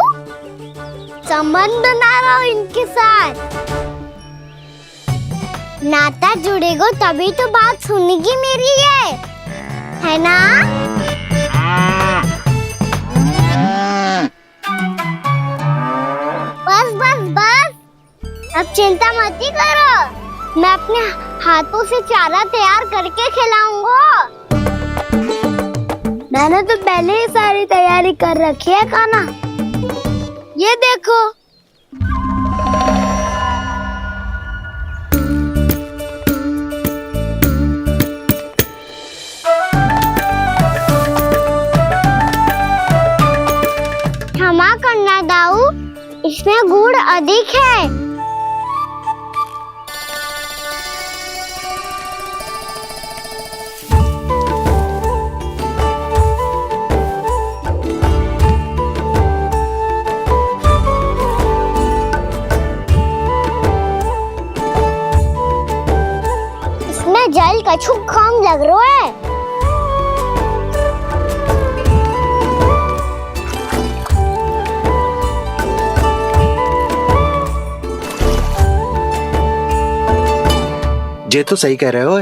संबंध बना रहा हूँ इनके साथ। नाता जुड़ेगा तभी तो बात सुनेगी मेरी है ना? बस बस बस, अब चिंता मत ही करो, मैं अपने हाथों से चारा तैयार करके खिलाऊंगा। मैंने तो पहले ही सारी तैयारी कर रखी है कान्हा, ये देखो। क्षमा करना दाऊ, इसमें गुड़ अधिक है। इसमें जल कछु कम लग रहा है। जे तो सही कह रहे हो,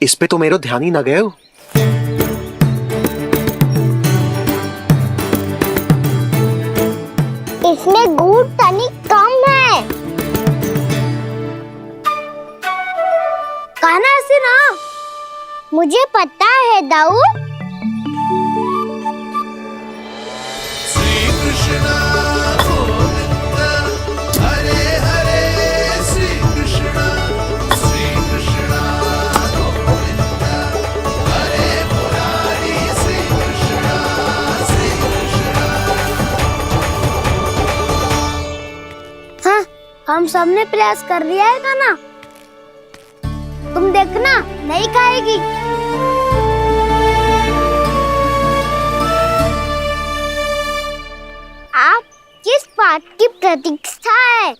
इस पे तो मेरो ध्यान ही ना गए हो। इसमें गुड़ तनिक कम है। कान्हा ऐसे ना, मुझे पता है दाऊ। श्री कृष्ण गोविंद हरे हरे, श्री कृष्ण गोविंद हरे मुरारी, श्री कृष्ण हाँ, हम सबने प्रयास कर लिया है कान्हा, तुम देखना नहीं खाएगी। आप किस बात की प्रतीक्षा है?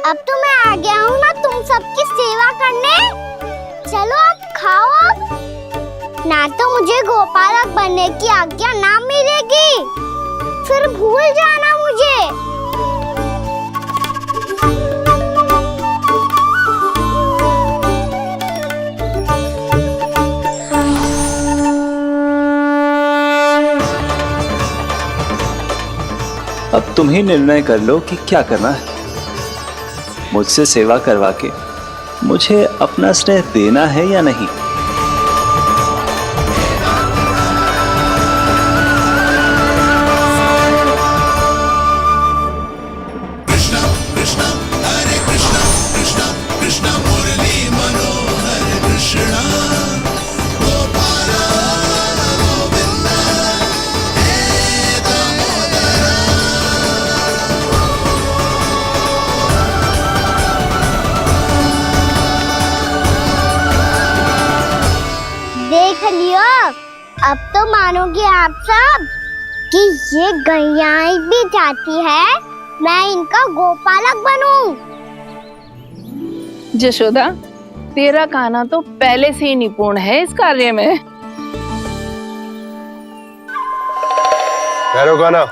अब तो मैं आ गया हूँ ना तुम सबकी सेवा करने। चलो अब खाओ अब। ना तो मुझे गोपालक बनने की आज्ञा ना मिलेगी, फिर भूल जाना मुझे। अब तुम ही निर्णय कर लो कि क्या करना है। मुझसे सेवा करवा के मुझे अपना स्नेह देना है या नहीं। मनोहर कृष्णा गोपाल गोविंद हे दामोदर। देख लियो, अब तो मानोगे आप सब कि ये गैयाएं भी चाहती है मैं इनका गोपालक बनूं। जशोदा, तेरा कान्हा तो पहले से ही निपुण है इस कार्य में। ठहरो कान्हा,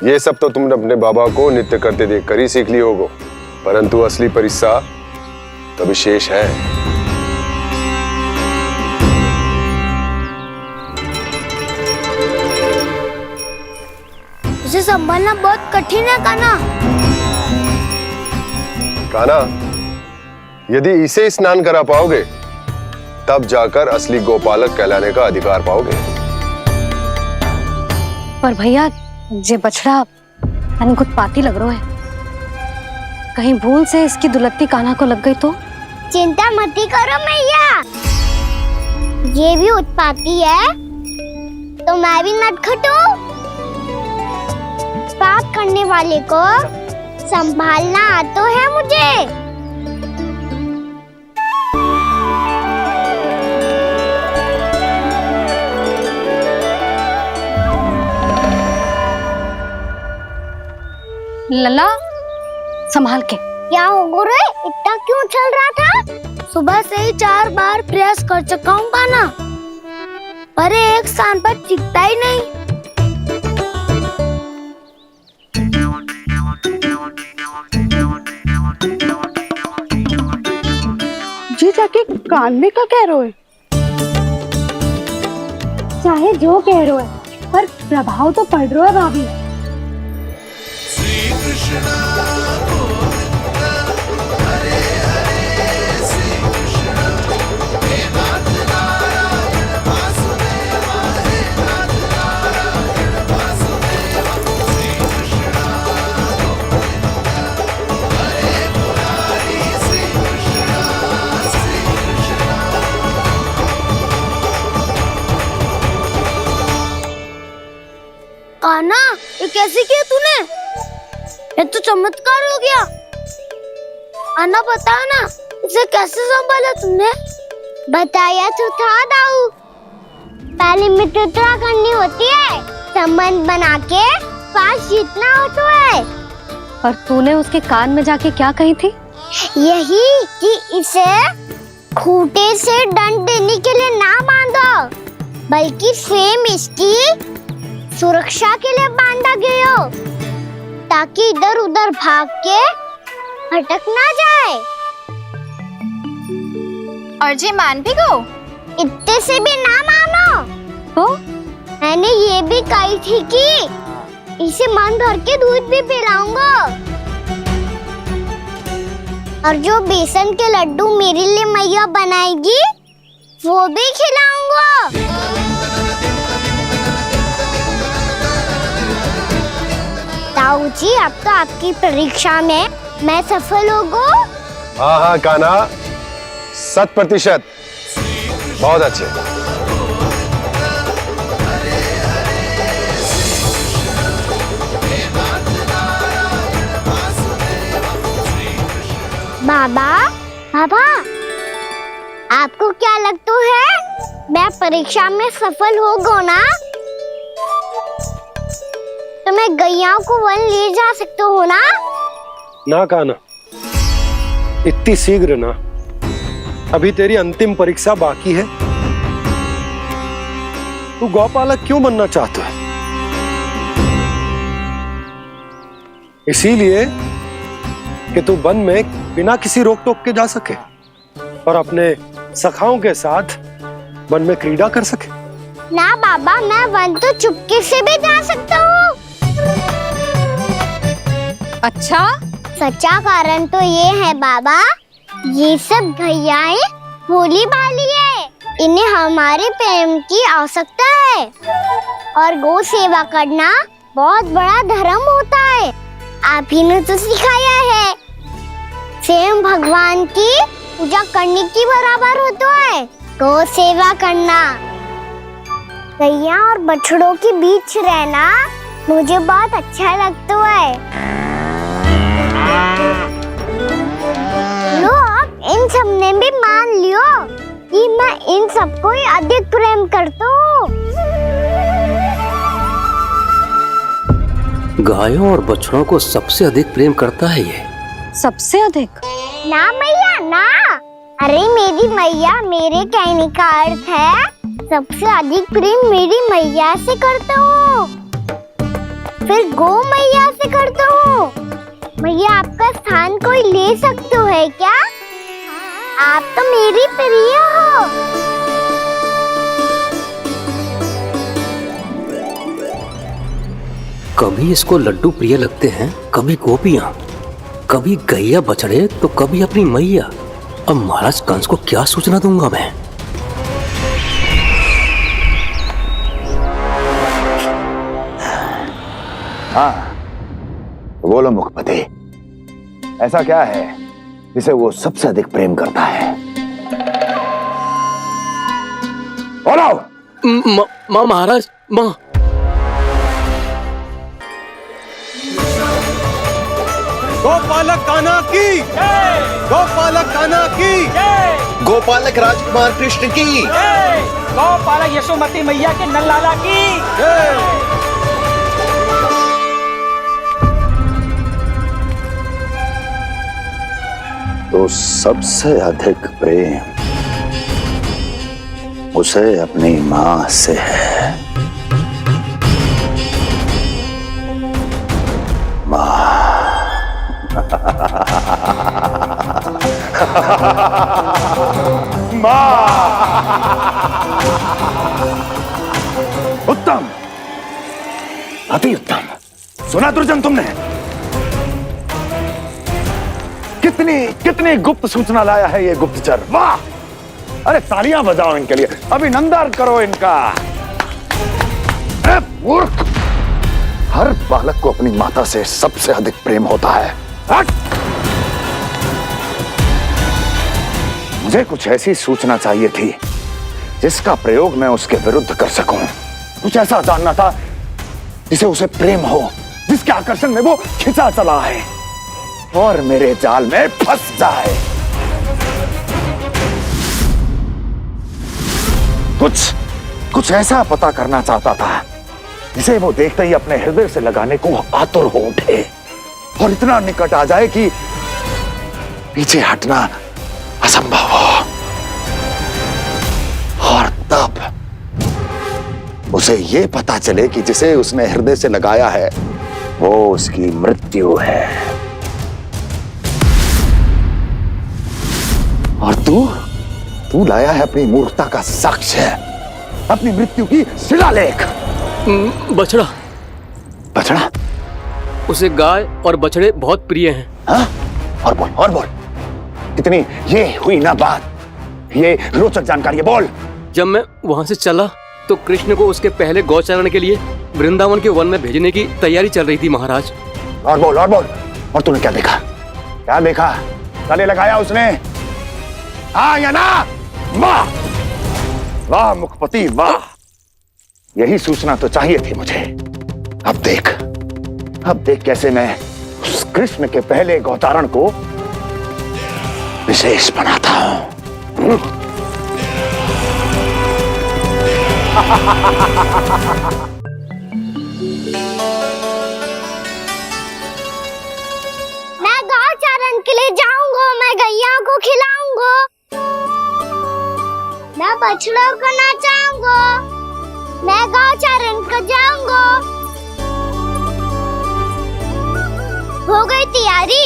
ये सब तो तुमने अपने बाबा को नृत्य करते देखकर ही सीख ली होगो, परंतु असली परिस्सा तो विशेष है। इसे संभालना बहुत कठिन है कान्हा। कान्हा, यदि इसे स्नान करा पाओगे तब जाकर असली गोपालक कहलाने का अधिकार पाओगे। पर भैया ये बछड़ा मैंने उत्पाती लग रहा है, कहीं भूल से इसकी दुलत्ती कान्हा को लग गई तो? चिंता मत करो मैया, ये भी उत्पाती है तो मैं भी नटखट हूँ। पाप करने वाले को संभालना आता है मुझे। लला संभाल के। क्या हो गुरु, इतना क्यों चल रहा था? सुबह से ही 4 बार प्रयास कर चुका हूँ कान्हा, पर एक स्थान पर टिकता ही नहीं। जी जाके कान में का कह रहे हो? चाहे जो कह रहे हो पर प्रभाव तो पड़ रहा है भाभी। श्री कृष्ण गोविंद हरे हरे श्री कृष्ण हे नाथ नारायण वासुदेव हे नाथ नारायण वासुदेव श्री कृष्ण गोविंद हरे मुरारी श्री कृष्ण श्री कृष्ण। कान्हा, ये कैसे किया तूने? ये तो चमत्कार हो गया। अन्ना बता ना, इसे कैसे संभाला तुमने? बताया तो था दाऊ, पहले मित्रता करनी होती है, संबंध बना के पास जीतना होता है। और तूने उसके कान में जाके क्या कही थी? यही कि इसे खूंटे से दंड देने के लिए ना बांधो, बल्कि स्वयं इसकी सुरक्षा के लिए बांधा गया हो, ताकि इधर उधर भाग के भटक ना जाए। और जी मान भी गो? इतने से भी ना मानो तो? मैंने ये भी कही थी कि इसे मन भर के दूध भी पिलाऊंगा, और जो बेसन के लड्डू मेरे लिए मैया बनाएगी वो भी खिलाऊंगा। ताऊ जी, अब तो आपकी परीक्षा में मैं सफल होगा। हाँ हाँ कान्हा, 100%। बहुत अच्छे। बाबा, बाबा, आपको क्या लगता है मैं परीक्षा में सफल होगा ना? तो मैं गैयाओं को वन ले जा सकता हूँ ना? ना कान्हा, इतनी शीघ्र ना, अभी तेरी अंतिम परीक्षा बाकी है। तू गौपालक क्यों बनना चाहता है? इसीलिए कि तू वन में बिना किसी रोक टोक के जा सके और अपने सखाओं के साथ वन में क्रीड़ा कर सके। ना बाबा, मैं वन तो चुपके से भी जा सकता हूँ। अच्छा? सच्चा कारण तो ये है बाबा, ये सब गैयाएं भोली भाली है, इन्हें हमारे प्रेम की आवश्यकता है, और गौ सेवा करना बहुत बड़ा धर्म होता है। आप ही ने तो सिखाया है, स्वयं भगवान की पूजा करने की बराबर होता है। गौ सेवा करना, गैया और बछड़ों के बीच रहना मुझे बहुत अच्छा लगता है। लो, इन सब ने भी मान लियो कि मैं इन सबको ही अधिक प्रेम करता हूँ। गायों और बछड़ों को सबसे अधिक प्रेम करता है ये। सबसे अधिक? ना मैया ना, अरे मेरी मैया, मेरे कहने का अर्थ है सबसे अधिक प्रेम मेरी मैया से करता हूँ, फिर गौ मैया से करता हूँ। मैया आपका स्थान कोई ले सकते है क्या? आप तो मेरी प्रिय हो। कभी इसको लड्डू प्रिय लगते हैं, कभी गोपियां, कभी गैया बछड़े, तो कभी अपनी मैया। अब महाराज कंस को क्या सूचना दूंगा मैं? हाँ, बोलो मुखपति, ऐसा क्या है जिसे वो सबसे अधिक प्रेम करता है? बोलो। माँ महाराज, माँ। गोपालक कान्हा की, गोपालक कान्हा की, गोपालक राजकुमार कृष्ण की, गौपालक यशोमती मैया के नललाला की। तो सबसे अधिक प्रेम उसे अपनी मां से है। मां। उत्तम, अति उत्तम। सुना दुर्जन तुमने? कितनी कितनी गुप्त सूचना लाया है ये गुप्तचर। वाह! अरे तालियां बजाओ इनके लिए, अभिनंदन करो इनका। मूर्ख! हर बालक को अपनी माता से सबसे अधिक प्रेम होता है। हट! मुझे कुछ ऐसी सूचना चाहिए थी जिसका प्रयोग मैं उसके विरुद्ध कर सकूं। कुछ ऐसा जानना था जिसे उसे प्रेम हो, जिसके आकर्षण में वो खिंचा चला है और मेरे जाल में फंस जाए। कुछ ऐसा पता करना चाहता था जिसे वो देखते ही अपने हृदय से लगाने को आतुर हो उठे और इतना निकट आ जाए कि पीछे हटना असंभव हो। और तब उसे ये पता चले कि जिसे उसने हृदय से लगाया है वो उसकी मृत्यु है। और तू लाया है अपनी मूर्खता का साक्ष्य, अपनी मृत्यु की शिलालेख। बछड़ा। बछड़ा? उसे गाय और बछड़े बहुत प्रिय हैं। हाँ? और बोल। कितनी ये हुई ना बात, ये रोचक जानकारी है, बोल। जब मैं वहां से चला तो कृष्ण को उसके पहले गौचारण के लिए वृंदावन के वन में भेजने की तैयारी चल रही थी महाराज। और बोल। और तूने क्या देखा? गले लगाया उसने? हाँ या ना? वाह मुखपति वाह, यही सूचना तो चाहिए थी मुझे। अब देख कैसे मैं उस कृष्ण के पहले गौचारण को विशेष बनाता हूं। मैं गौचारण के लिए जाऊंगा, मैं गैया को खिलाऊंगा, मैं बछड़ों को नचाऊंगा, मैं गौचारण को जाऊंगा। हो गई तैयारी,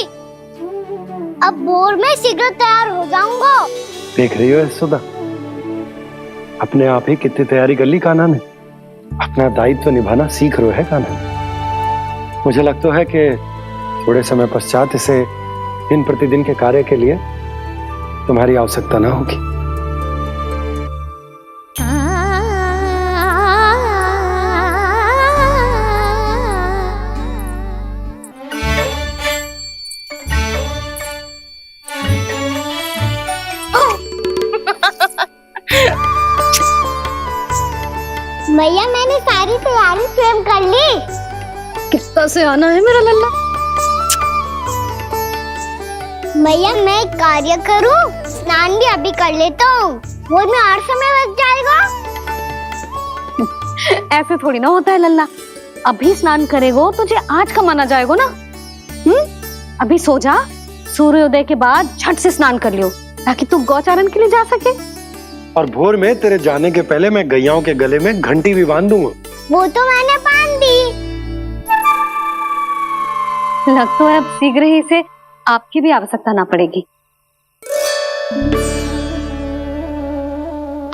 अब भोर में शीघ्र तैयार हो जाऊंगा। देख रही हो यशोदा, अपने आप ही कितनी तैयारी कर ली कान्हा ने। अपना दायित्व निभाना सीख रहे है कान्हा। मुझे लगता है कि थोड़े समय पश्चात इसे दिन प्रतिदिन के कार्य के लिए तुम्हारी आवश्यकता ना होगी। मैया मैंने सारी तैयारी स्वयं कर ली। कितना से आना है मेरा लल्ला? मैया मैं एक कार्य करूं, स्नान भी अभी कर लेता हूँ, वो में और समय लग जाएगा। ऐसे थोड़ी ना होता है लल्ला, अभी स्नान करेगो तुझे आज का माना जाएगा ना। अभी सो जा, सूर्योदय के बाद झट से स्नान कर लियो ताकि तू गौचारण के लिए जा सके। और भोर में तेरे जाने के पहले मैं गैयाओं के गले में घंटी भी बांध दूंगा। वो तो मैंने बांध दी। लग तो है अब शीघ्र ही से आपकी भी आवश्यकता ना पड़ेगी।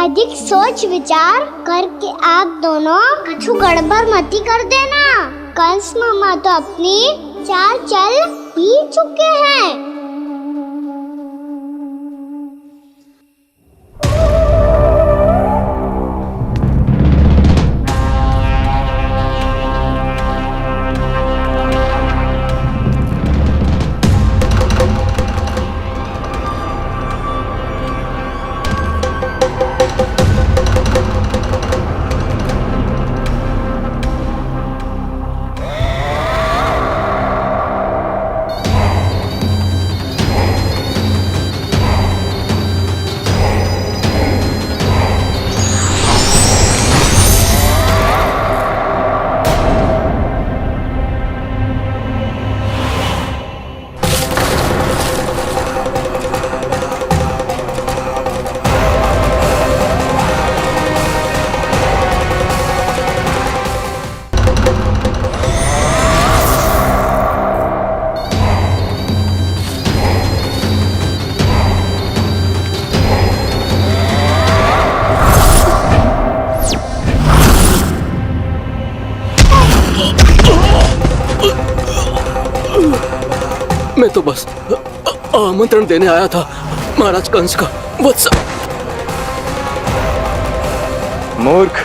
अधिक सोच विचार करके आप दोनों कछु गड़बड़ मती कर देना। कंस मामा तो अपनी चाल चल ही चुके हैं। मैं तो बस आमंत्रण देने आया था महाराज कंस का वत्स। मूर्ख,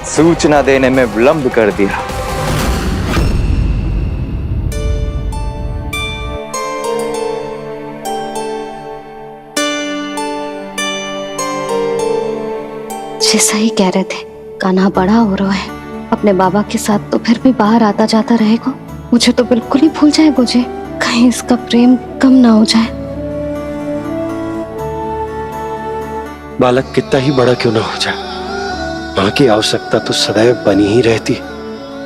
सूचना देने में विलंब कर दिया। जैसा ही कह रहे थे, कान्हा बड़ा हो रहा है, अपने बाबा के साथ तो फिर भी बाहर आता जाता रहेगा। मुझे तो बिल्कुल ही भूल जाए मुझे, कहीं इसका प्रेम कम ना हो जाए। बालक कितना ही बड़ा क्यों ना हो जाए, माँ की आवश्यकता तो सदैव बनी ही रहती,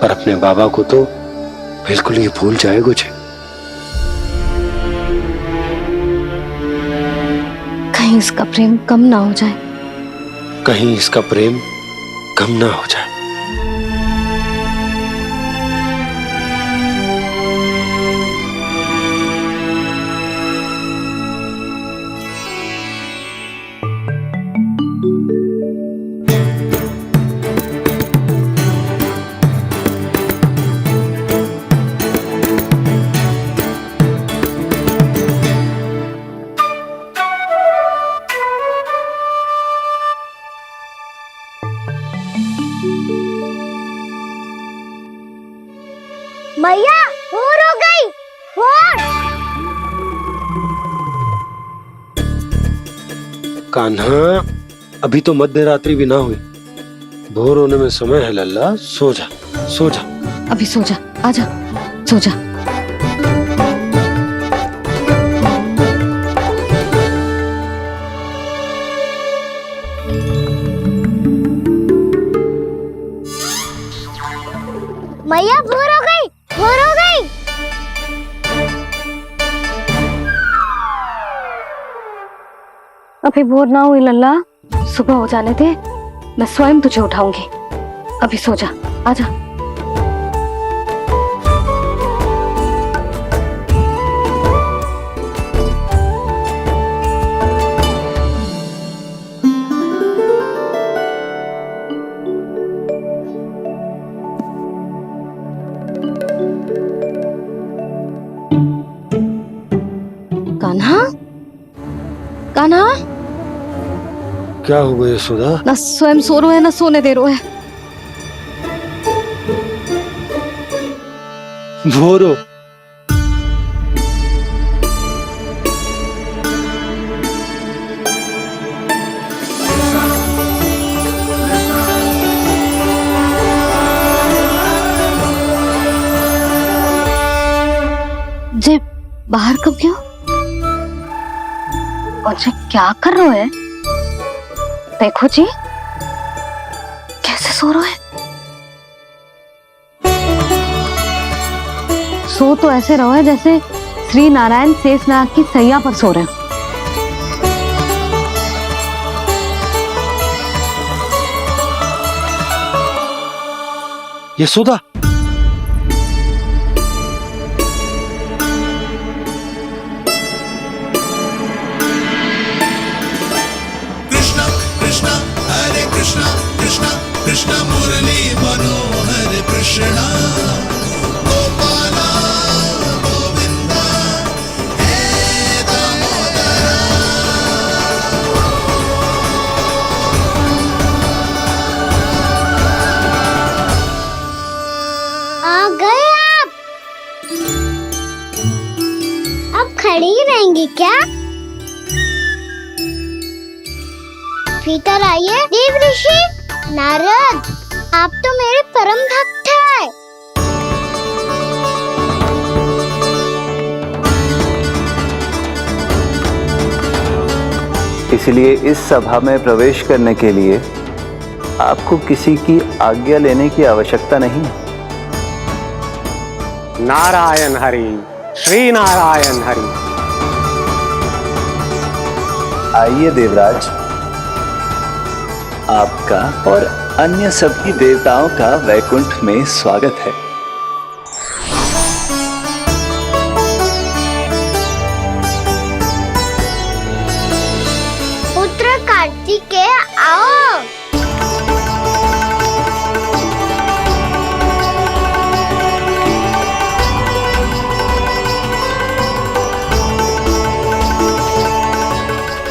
पर अपने बाबा को तो बिल्कुल ही भूल जाए मुझे। कहीं इसका प्रेम कम ना हो जाए, कहीं इसका प्रेम कम ना हो जाए। मैया भोर हो गई, भोर। कान्हा, अभी तो मध्य रात्रि भी ना हुई, भोर होने में समय है लल्ला, सो जा सो जा। अभी सो जा, आजा सो जा। मैया भोर हो गई, भोर हो गई। अभी भोर ना हुई लल्ला, सुबह हो जाने दे, मैं स्वयं तुझे उठाऊंगी। अभी सो जा, आजा। कान्हा, कान्हा, क्या हो गया यशोदा? ना स्वयं सो रो है ना सोने दे रो है। भोर हो। बाहर कब क्यों? मुझे क्या कर रहे हैं? देखो जी कैसे सो रहे हैं। सो तो ऐसे रहो है जैसे श्री नारायण शेषनाग की सैया पर सो रहे हो। यशोदा, कृष्ण कृष्ण हरे कृष्ण कृष्ण कृष्ण मुरली मनोहर कृष्ण गोपाला गोविंदा हे दामोदरा। आ गए आप। अब खड़ी ही रहेंगी क्या? भीतर आइए। देव ऋषि नारद, आप तो मेरे परम भक्त हैं। इसलिए इस सभा में प्रवेश करने के लिए आपको किसी की आज्ञा लेने की आवश्यकता नहीं है। नारायण हरि, श्री नारायण हरि। आइए देवराज, आपका और अन्य सभी देवताओं का वैकुंठ में स्वागत है। पुत्र कार्तिकेय आओ।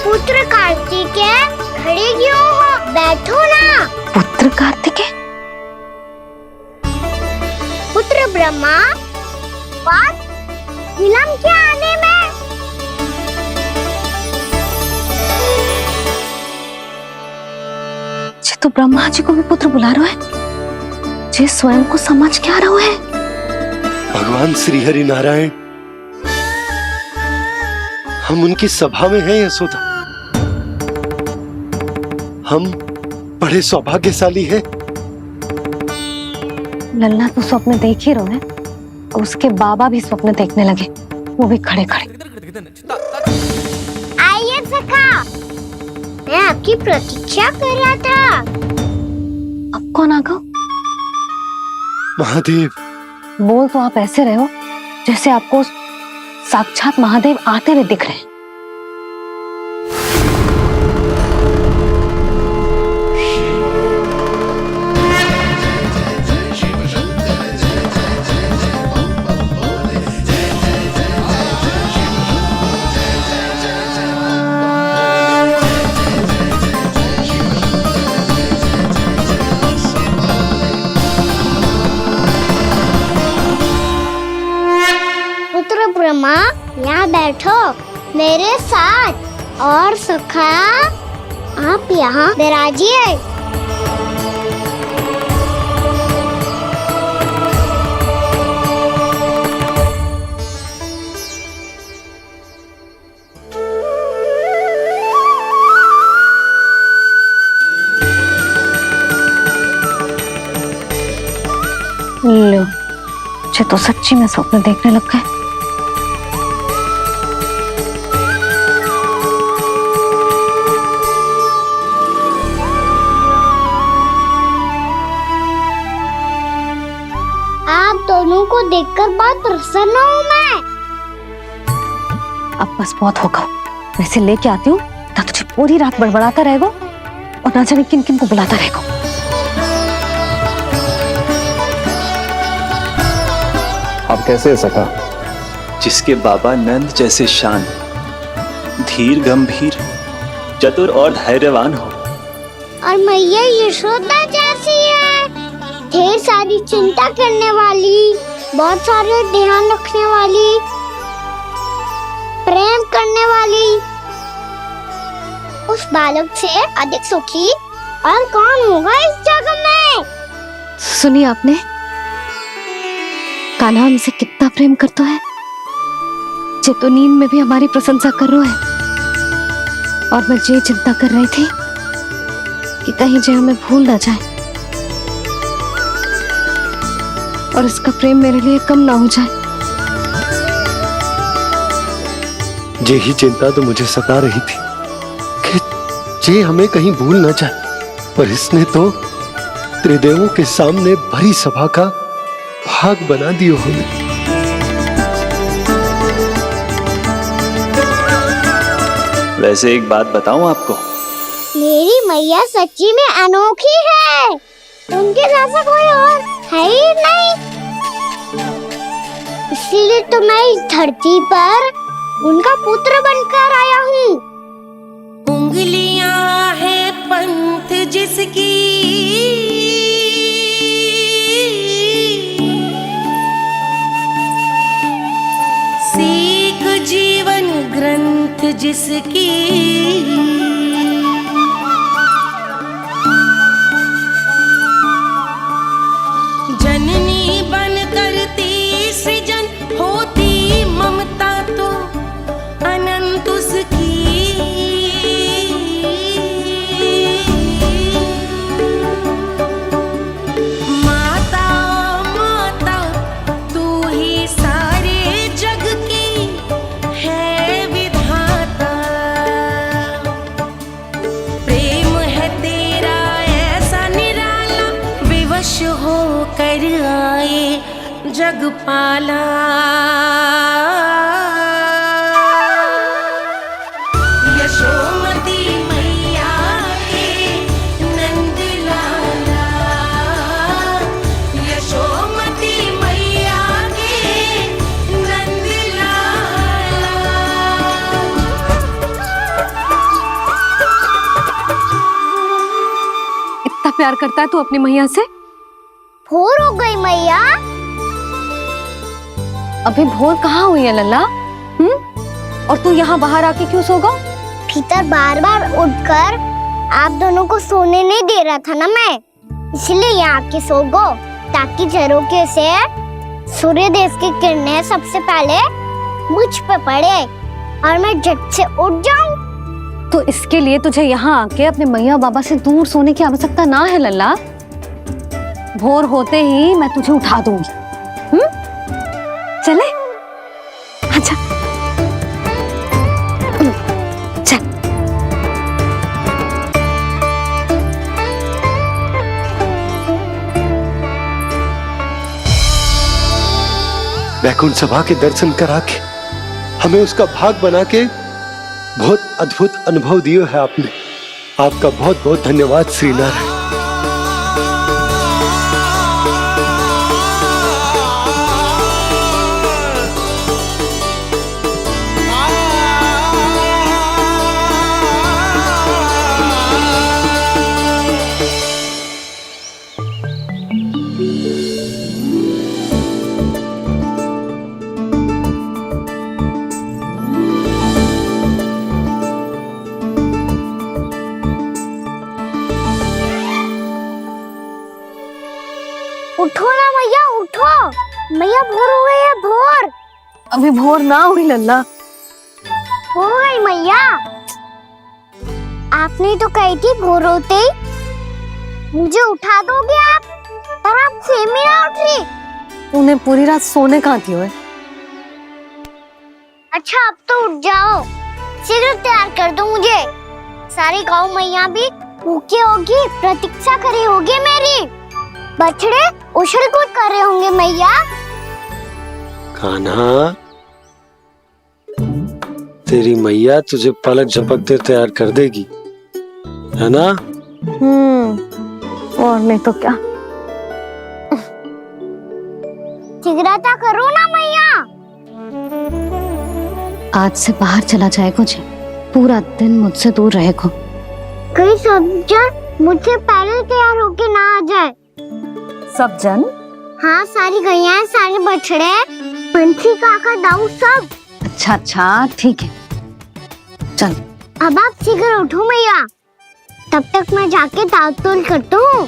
पुत्र कार्तिकेय खड़े क्यों हो? बैठो ना। पुत्र कार्तिकेय? पुत्र ब्रह्मा, बात विलंब क्या आने में? जे तो ब्रह्मा जी को भी पुत्र बुला रहे हैं, जे स्वयं को समझ क्या रहे हैं। भगवान श्री हरि नारायण, हम उनकी सभा में हैं यशोदा। हम बड़े सौभाग्यशाली हैं। लल्ला तो स्वप्न देख ही रहे हैं, उसके बाबा भी स्वप्न देखने लगे, वो भी खड़े खड़े। आइए सखा, मैं आपकी प्रतीक्षा कर रहा था। अब कौन आ गया? महादेव। बोल तो आप ऐसे रहे हो जैसे आपको साक्षात महादेव आते हुए दिख रहे हैं। पुत्र ब्रह्मा, यहाँ बैठो मेरे साथ। और सखा, आप यहाँ विराजिए। लो, मुझे तो सच्ची में स्वप्न देखने लग गए। आप दोनों को देखकर बहुत प्रसन्न हूँ मैं। अब बस बहुत होगा, वैसे लेके आती हूँ तो तुझे पूरी रात बड़बड़ाता रहेगा और ना जाने किन किन को बुलाता रहेगा। आप कैसे है सखा? जिसके बाबा नंद जैसे शान, धीर गंभीर, चतुर और धैर्यवान हो, और मैया यशोदा जैसी है, ढेर सारी चिंता करने वाली, बहुत सारे ध्यान रखने वाली, प्रेम करने वाली। उस बालक से अधिक सुखी और कौन होगा इस जगत में? सुनिए आपने, कान्हा हमसे कितना प्रेम करता है। जे तो नींद में भी हमारी प्रशंसा कर रहा है, और मैं ये चिंता कर रही थी कि कहीं जे हमें भूल ना जाए और इसका प्रेम मेरे लिए कम ना हो जाए। यही चिंता तो मुझे सता रही थी कि जे हमें कहीं भूल ना जाए, पर इसने तो त्रिदेवों के सामने भरी सभा का भाग बना दियो हमें। वैसे एक बात बताऊं आपको, मेरी मैया सच्ची में अनोखी है, उनके जैसा कोई और है ही नहीं। इसीलिए तो मैं इस धरती पर उनका पुत्र बनकर आया हूँ। उंगलियां है पंथ जिसकी, सीख जीवन ग्रंथ जिसकी, जननी बन करती सृजन होती ममता तो अनंत उसकी। माता माता तू ही सारे जग की है विधाता, प्रेम है तेरा ऐसा निराला, विवश हो कर आए जग पाला। यशोमती मैया के नंद लाला, यशोमती मैया के नंद लाला। इतना प्यार करता है तू अपनी मैया से? भोर हो गई मैया। अभी भोर कहाँ हुई है लल्ला? और तू यहाँ बाहर आके क्यों सो गया? भीतर बार बार उठकर आप दोनों को सोने नहीं दे रहा था ना मैं, इसलिए यहाँ आके सो गो, ताकि झरोखे से सूर्य देव की किरणें सबसे पहले मुझ पे पड़े और मैं झट से उठ जाऊं। तो इसके लिए तुझे यहाँ आके अपने मैया बाबा से दूर सोने की आवश्यकता ना है लल्ला। भोर होते ही मैं तुझे उठा दूंगी। चले अच्छा चल। वैकुंठ सभा के दर्शन करा के हमें उसका भाग बना के बहुत अद्भुत अनुभव दिया है आपने। आपका बहुत बहुत धन्यवाद श्री नारायण। उठो ना मैया, उठो। मैया भोर हो गई है, भोर। अभी भोर ना हुई लल्ला। हो गई मैया। आपने तो कही थी भोर होते ही मुझे उठा दोगे आप, पर आप सेम ही ना उठ रही। तूने पूरी रात सोने कहाँ थी ओए? अच्छा अब तो उठ जाओ, शीघ्र तैयार कर दो मुझे। सारी गाँव मैया भी भूखी होगी, प्रतीक्षा करी होगी मेरी। बछड़े उछल कूद कर रहे होंगे मैया। कान्हा, तेरी मैया तुझे पलक झपकते तैयार कर देगी, है ना? और नहीं तो क्या। शीघ्रता करो ना मैया। आज से बाहर चला जाएगा जी, पूरा दिन मुझसे दूर रहेगा। कहीं सब जन मुझसे पहले तैयार होके ना आ जाए। सब जन? हाँ, सारी गैया, सारे बछड़े, पंछी, काका, दाऊ सब। अच्छा अच्छा ठीक है, चल। अब आप शीघ्र उठो मैया, तब तक मैं जाके ताल-तोल करता हूँ।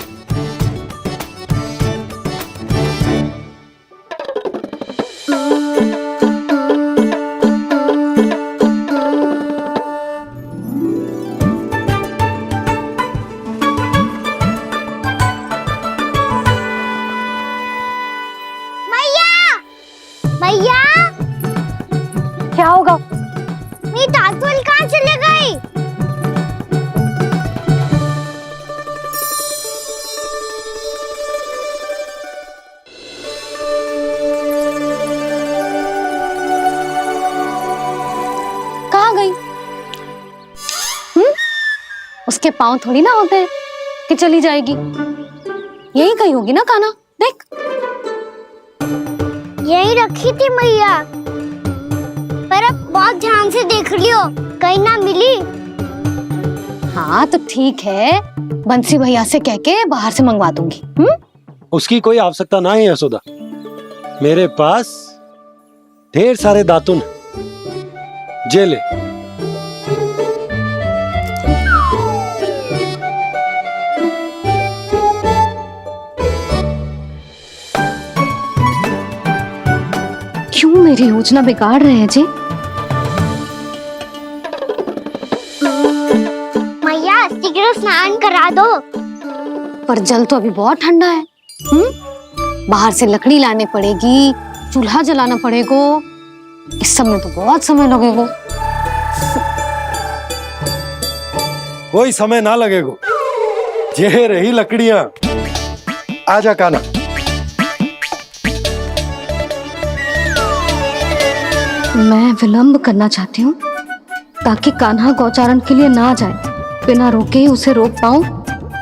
उसके पाँव थोड़ी ना होते हैं कि चली जाएगी। यही कहीं होगी ना कान्हा, देख। यही रखी थी मैया, पर अब बहुत ध्यान से देख लियो, कहीं ना मिली। हाँ तो ठीक है, बंसी भैया से कह के बाहर से मंगवा दूंगी। उसकी कोई आवश्यकता ना है यशोदा, मेरे पास ढेर सारे दातुन जे ले। क्यों मेरी योजना बिगाड़ रहे हैं जी? मैया शीघ्र स्नान करा दो। पर जल तो अभी बहुत ठंडा है। बाहर से लकड़ी लाने पड़ेगी, चूल्हा जलाना पड़ेगा, इस सब में तो बहुत समय लगेगा। कोई समय ना लगेगा, ये रही लकड़ियां। आजा कान्हा। मैं विलंब करना चाहती हूँ ताकि कान्हा गौचारण के लिए ना जाए, बिना रोके ही उसे रोक पाऊं,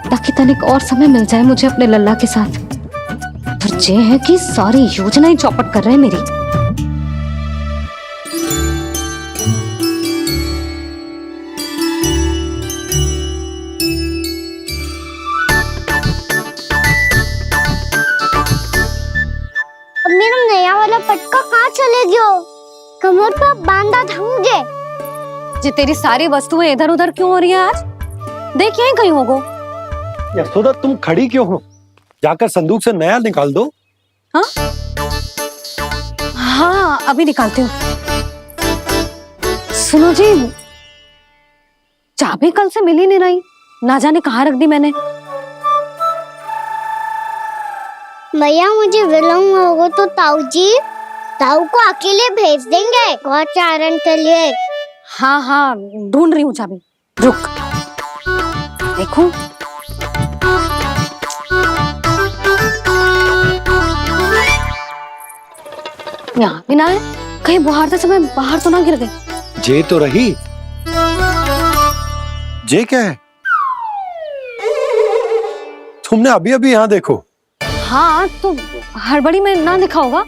ताकि तनिक और समय मिल जाए मुझे अपने लल्ला के साथ। पर ये है कि सारी योजना ही चौपट कर रहे हैं मेरी। अब मेरा नया वाला पटका कहाँ चले गयो? कमर पर बांधा था मुझे। ये तेरी सारी वस्तुएं इधर उधर क्यों हो रही है आज? देख यहीं कहीं होगो। यशोदा तुम खड़ी क्यों हो? जाकर संदूक से नया निकाल दो। हाँ हाँ अभी निकालती हूँ। सुनो जी, चाबी कल से मिल ही नहीं रही, ना जाने कहाँ रख दी मैंने। मैया मुझे विलम्ब होगा तो ताऊ को अकेले भेज देंगे गौचारण के लिए। हाँ हाँ ढूंढ रही हूँ चाबी, रुक। देखूं। यहाँ भी ना है, कहीं बुहारते समय बाहर तो ना गिर गई। जे तो रही। जे क्या है? तुमने अभी अभी यहाँ देखो। हाँ तो हड़बड़ी में ना दिखा होगा।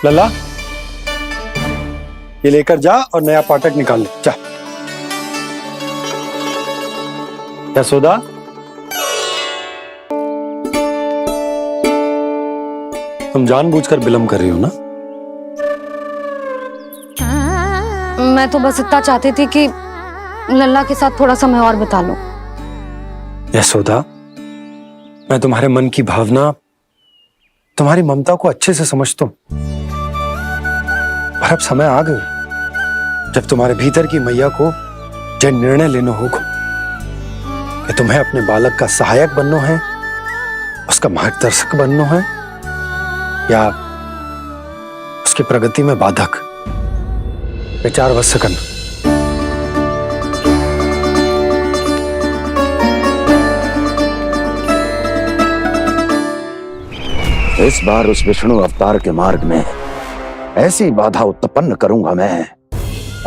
लल्ला ये लेकर जा और नया पाठक निकाल ले जा। यशोदा तुम जानबूझकर विलंब कर रही हो ना? मैं तो बस इतना चाहती थी कि लल्ला के साथ थोड़ा समय और बिता लूं। यशोदा मैं तुम्हारे मन की भावना, तुम्हारी ममता को अच्छे से समझता हूं, पर अब समय आ गया जब तुम्हारे भीतर की मैया को जो निर्णय लेना होगा कि तुम्हें अपने बालक का सहायक बनना है, उसका मार्गदर्शक बनना है, या उसकी प्रगति में बाधक। विचार अवश्य करना। इस बार उस विष्णु अवतार के मार्ग में ऐसी बाधा उत्पन्न करूंगा, मैं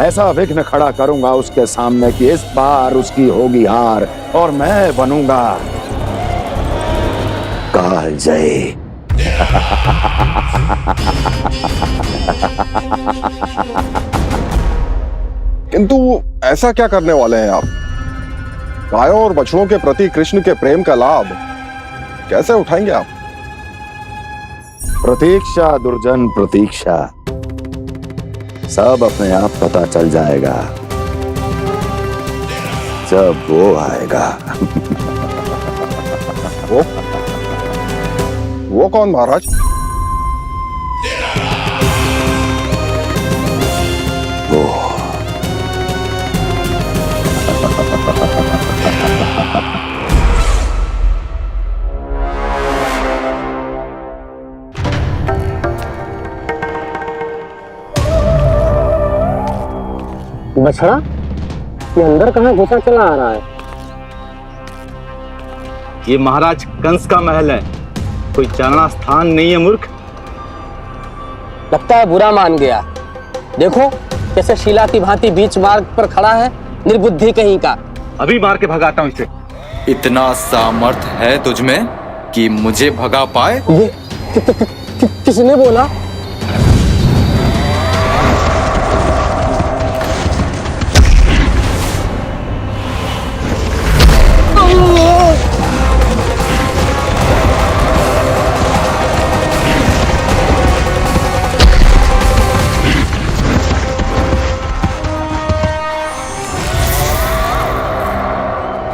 ऐसा विघ्न खड़ा करूंगा उसके सामने कि इस बार उसकी होगी हार और मैं बनूंगा कालजयी। किंतु ऐसा क्या करने वाले हैं आप? गायों और बछड़ों के प्रति कृष्ण के प्रेम का लाभ कैसे उठाएंगे आप? प्रतीक्षा दुर्जन प्रतीक्षा, सब अपने आप पता चल जाएगा जब वो आएगा। वो कौन महाराज? वो बछड़ा ये अंदर कहाँ घुसा चला आ रहा है? ये महाराज कंस का महल है, कोई जाना स्थान नहीं है मूर्ख। लगता है बुरा मान गया। देखो कैसे शिला की भांति बीच मार्ग पर खड़ा है, निर्बुद्धि कहीं का। अभी मार के भगाता हूँ इसे। इतना सामर्थ है तुझमें कि मुझे भगा पाए? ये किसने बोला?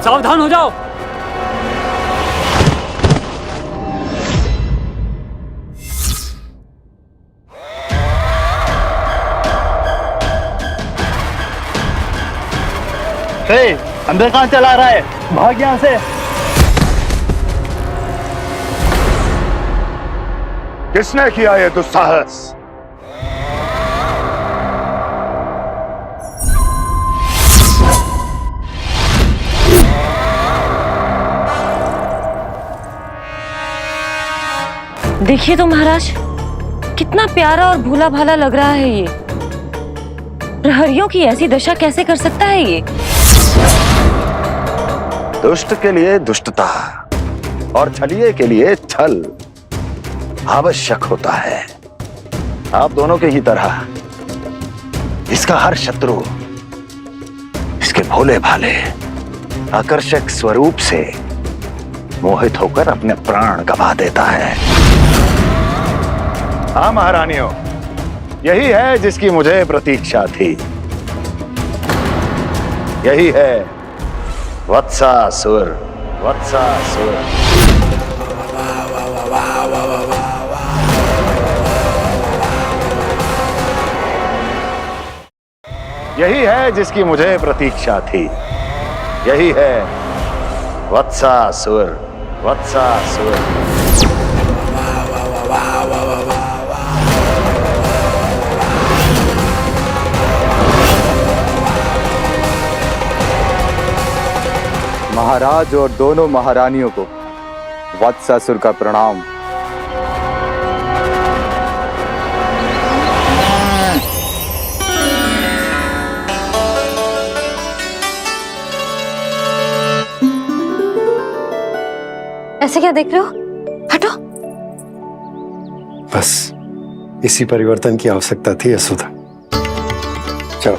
सावधान हो जाओ। अंदर कहाँ चला रहा है? भाग यहाँ से। किसने किया ये दुस्साहस? देखिए तो महाराज, कितना प्यारा और भोला भाला लग रहा है ये। प्रहरियों की ऐसी दशा कैसे कर सकता है ये? दुष्ट के लिए दुष्टता और छलिए के लिए छल आवश्यक होता है। आप दोनों के ही तरह इसका हर शत्रु इसके भोले भाले आकर्षक स्वरूप से मोहित होकर अपने प्राण गंवा देता है। हाँ महारानियों, यही है जिसकी मुझे प्रतीक्षा थी। यही है वत्सासुर। वत्सासुर यही है जिसकी मुझे प्रतीक्षा थी। यही है वत्सासुर। वत्सासुर महाराज और दोनों महारानियों को वत्सासुर का प्रणाम। ऐसे क्या देख रहे हो? हटो। बस इसी परिवर्तन की आवश्यकता थी यशोदा। चलो।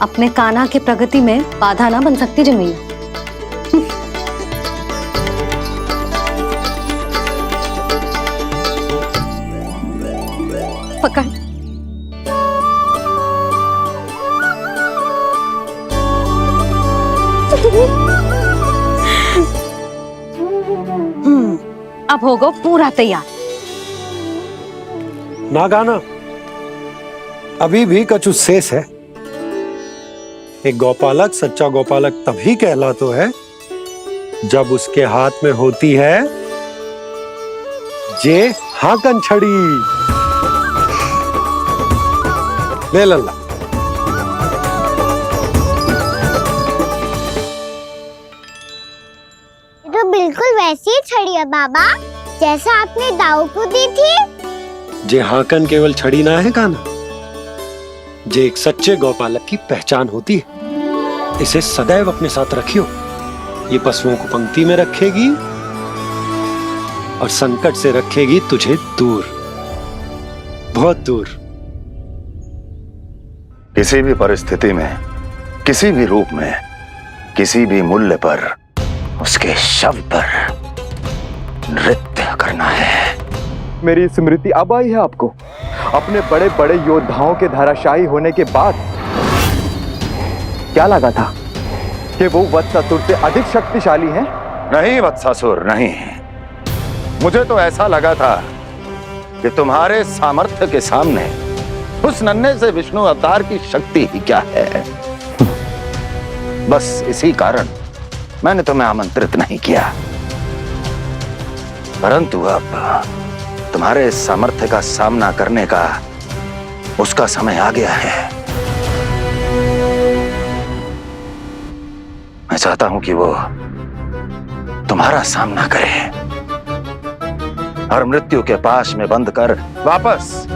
अपने कान्हा की प्रगति में बाधा ना बन सकती जमीन। पकड़। अब होगा पूरा तैयार। ना गाना, अभी भी कछु शेष है। एक गौपालक सच्चा गौपालक तभी कहलाता है जब उसके हाथ में होती है जे हाकन छड़ी। ले लल्ला। तो बिल्कुल वैसी ही छड़ी है बाबा, जैसा आपने दाऊ को दी थी। जे हाकन केवल छड़ी ना है कान्हा, जे एक सच्चे गौपालक की पहचान होती है। इसे सदैव अपने साथ रखियो। ये पशुओं को पंक्ति में रखेगी और संकट से रखेगी तुझे दूर, बहुत दूर। किसी भी परिस्थिति में, किसी भी रूप में, किसी भी मूल्य पर उसके शव पर नृत्य करना है। मेरी स्मृति अब आई है आपको? अपने बड़े बड़े योद्धाओं के धराशायी होने के बाद क्या लगा था कि वो वत्सासुर से अधिक शक्तिशाली है? नहीं वत्सासुर, नहीं। मुझे तो ऐसा लगा था कि तुम्हारे सामर्थ्य के सामने उस नन्हे से विष्णु अवतार की शक्ति ही क्या है। बस इसी कारण मैंने तुम्हें आमंत्रित नहीं किया। परंतु अब तुम्हारे सामर्थ्य का सामना करने का उसका समय आ गया है। मैं चाहता हूं कि वो तुम्हारा सामना करे और मृत्यु के पाश में बंद कर वापस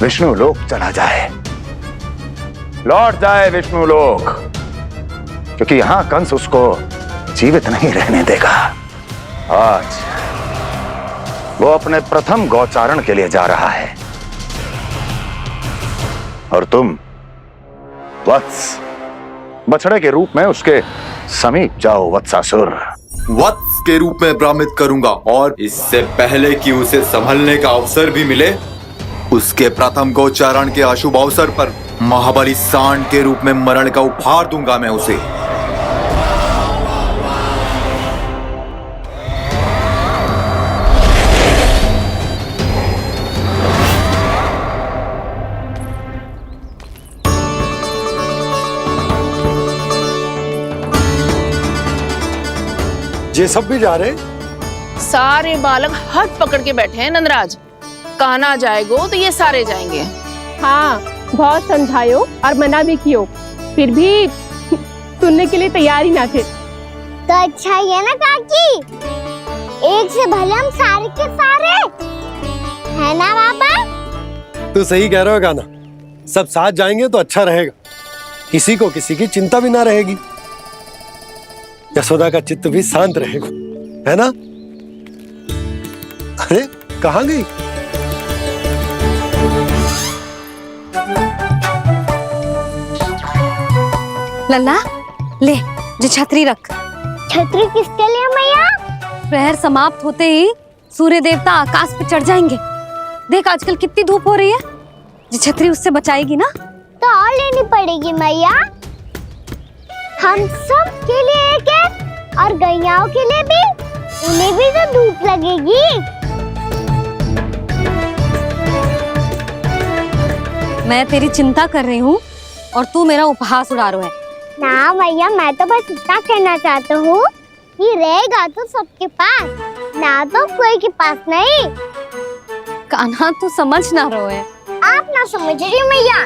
विष्णु लोक चला जाए। लौट जाए विष्णु लोक, क्योंकि यहां कंस उसको जीवित नहीं रहने देगा। आज वो अपने प्रथम गौचारण के लिए जा रहा है और तुम वत्स, बछड़े के रूप में उसके समीप जाओ वत्सासुर। वत्स के रूप में भ्रमित करूंगा, और इससे पहले कि उसे संभलने का अवसर भी मिले, उसके प्रथम गोचारण के अशुभ अवसर पर महाबली सांड के रूप में मरण का उपहार दूंगा मैं उसे। ये सब भी जा रहे? सारे बालक हाथ पकड़ के बैठे हैं नंदराज। कान्हा जाएगो तो ये सारे जाएंगे। हाँ, बहुत समझायो और मना भी कियो, फिर भी सुनने के लिए तैयार ही ना थे। तो अच्छा ही है ना काकी, एक से भले हम सारे के सारे, है ना बाबा? तू सही कह रहे हो गाना, सब साथ जाएंगे तो अच्छा रहेगा, किसी को किसी की चिंता भी ना रहेगी, यशोदा का चित्त भी शांत रहेगा, है ना? अरे कहाँ गई? लल्ला ले, जो छतरी रख। छतरी किसके लिए मैया? प्रहर समाप्त होते ही सूर्य देवता आकाश पे चढ़ जाएंगे। देख आजकल कितनी धूप हो रही है, जो छतरी उससे बचाएगी ना। तो और लेनी पड़ेगी मैया, हम सब के लिए एक एक, और गैयाओं के लिए भी, उन्हें भी तो धूप लगेगी। मैं तेरी चिंता कर रही हूँ और तू मेरा उपहास उड़ा रहा है। ना मैया, मैं तो बस इतना कहना चाहता हूँ कि रहेगा तो सबके पास, ना तो कोई के पास नहीं। कान्हा तू समझ ना रहो है। आप ना समझ रही मैया,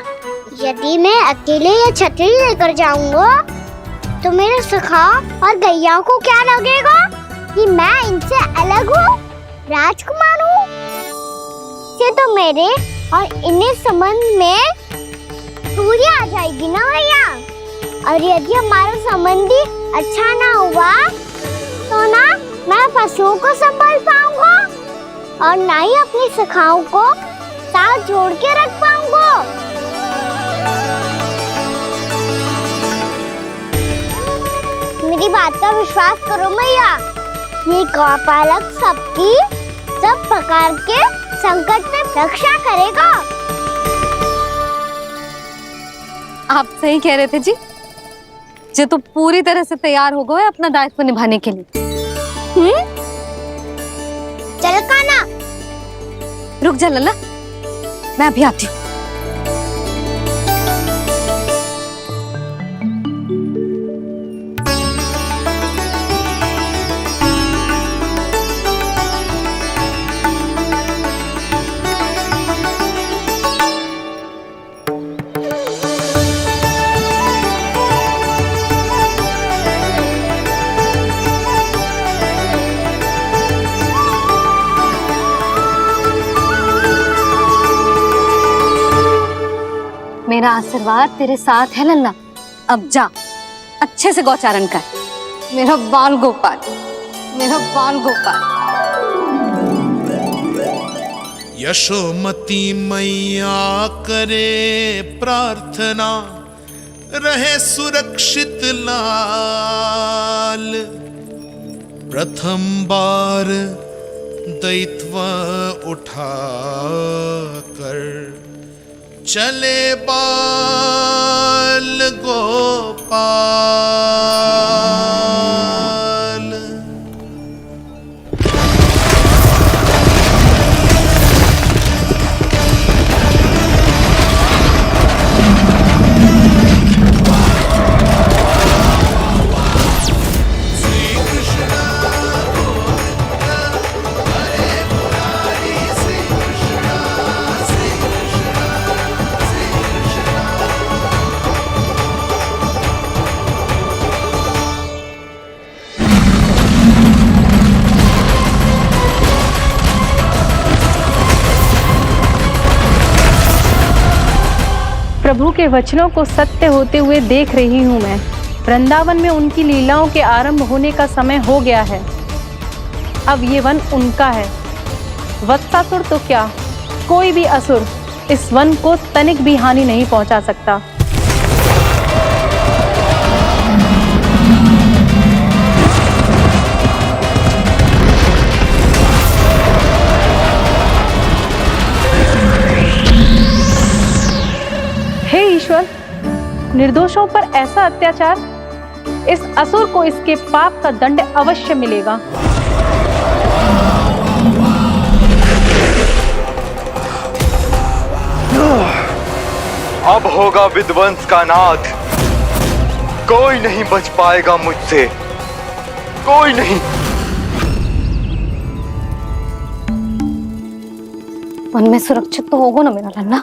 यदि मैं अकेले ये छतरी लेकर जाऊंगा तो मेरे सखा और गैयाओं को क्या लगेगा कि मैं इनसे अलग हूँ, राजकुमार हूँ। ये तो मेरे और इन्हें संबंध में दूरी आ जाएगी ना भैया। और यदि हमारा संबंधी अच्छा ना हुआ तो ना मैं पशुओं को संभाल पाऊंगा और ना ही अपनी सखाओं को साथ जोड़ के रख पाऊंगा। मेरी बात का विश्वास करो मैया, ये गौपालक सबकी सब प्रकार के संकट से रक्षा करेगा। आप सही कह रहे थे जी, जो तो पूरी तरह से तैयार हो गए अपना दायित्व निभाने के लिए। चल कान्हा। रुक जा लल्ला, मैं अभी आती हूँ। मेरा आशीर्वाद तेरे साथ है लल्ला। अब जा, अच्छे से गौचारण कर। मेरा बाल गोपाल, मेरा बाल गोपाल। यशोमती मैया करे प्रार्थना, रहे सुरक्षित लाल। प्रथम बार दैत्व उठा कर चले बाल गोपाल। प्रभु के वचनों को सत्य होते हुए देख रही हूँ मैं। वृंदावन में उनकी लीलाओं के आरंभ होने का समय हो गया है। अब ये वन उनका है। वत्सासुर तो क्या, कोई भी असुर इस वन को तनिक भी हानि नहीं पहुंचा सकता। हे ईश्वर, निर्दोषों पर ऐसा अत्याचार, इस असुर को इसके पाप का दंड अवश्य मिलेगा। अब होगा विध्वंस का नाद। कोई नहीं बच पाएगा मुझसे, कोई नहीं। वन में सुरक्षित तो होगा ना मेरा लल्ला?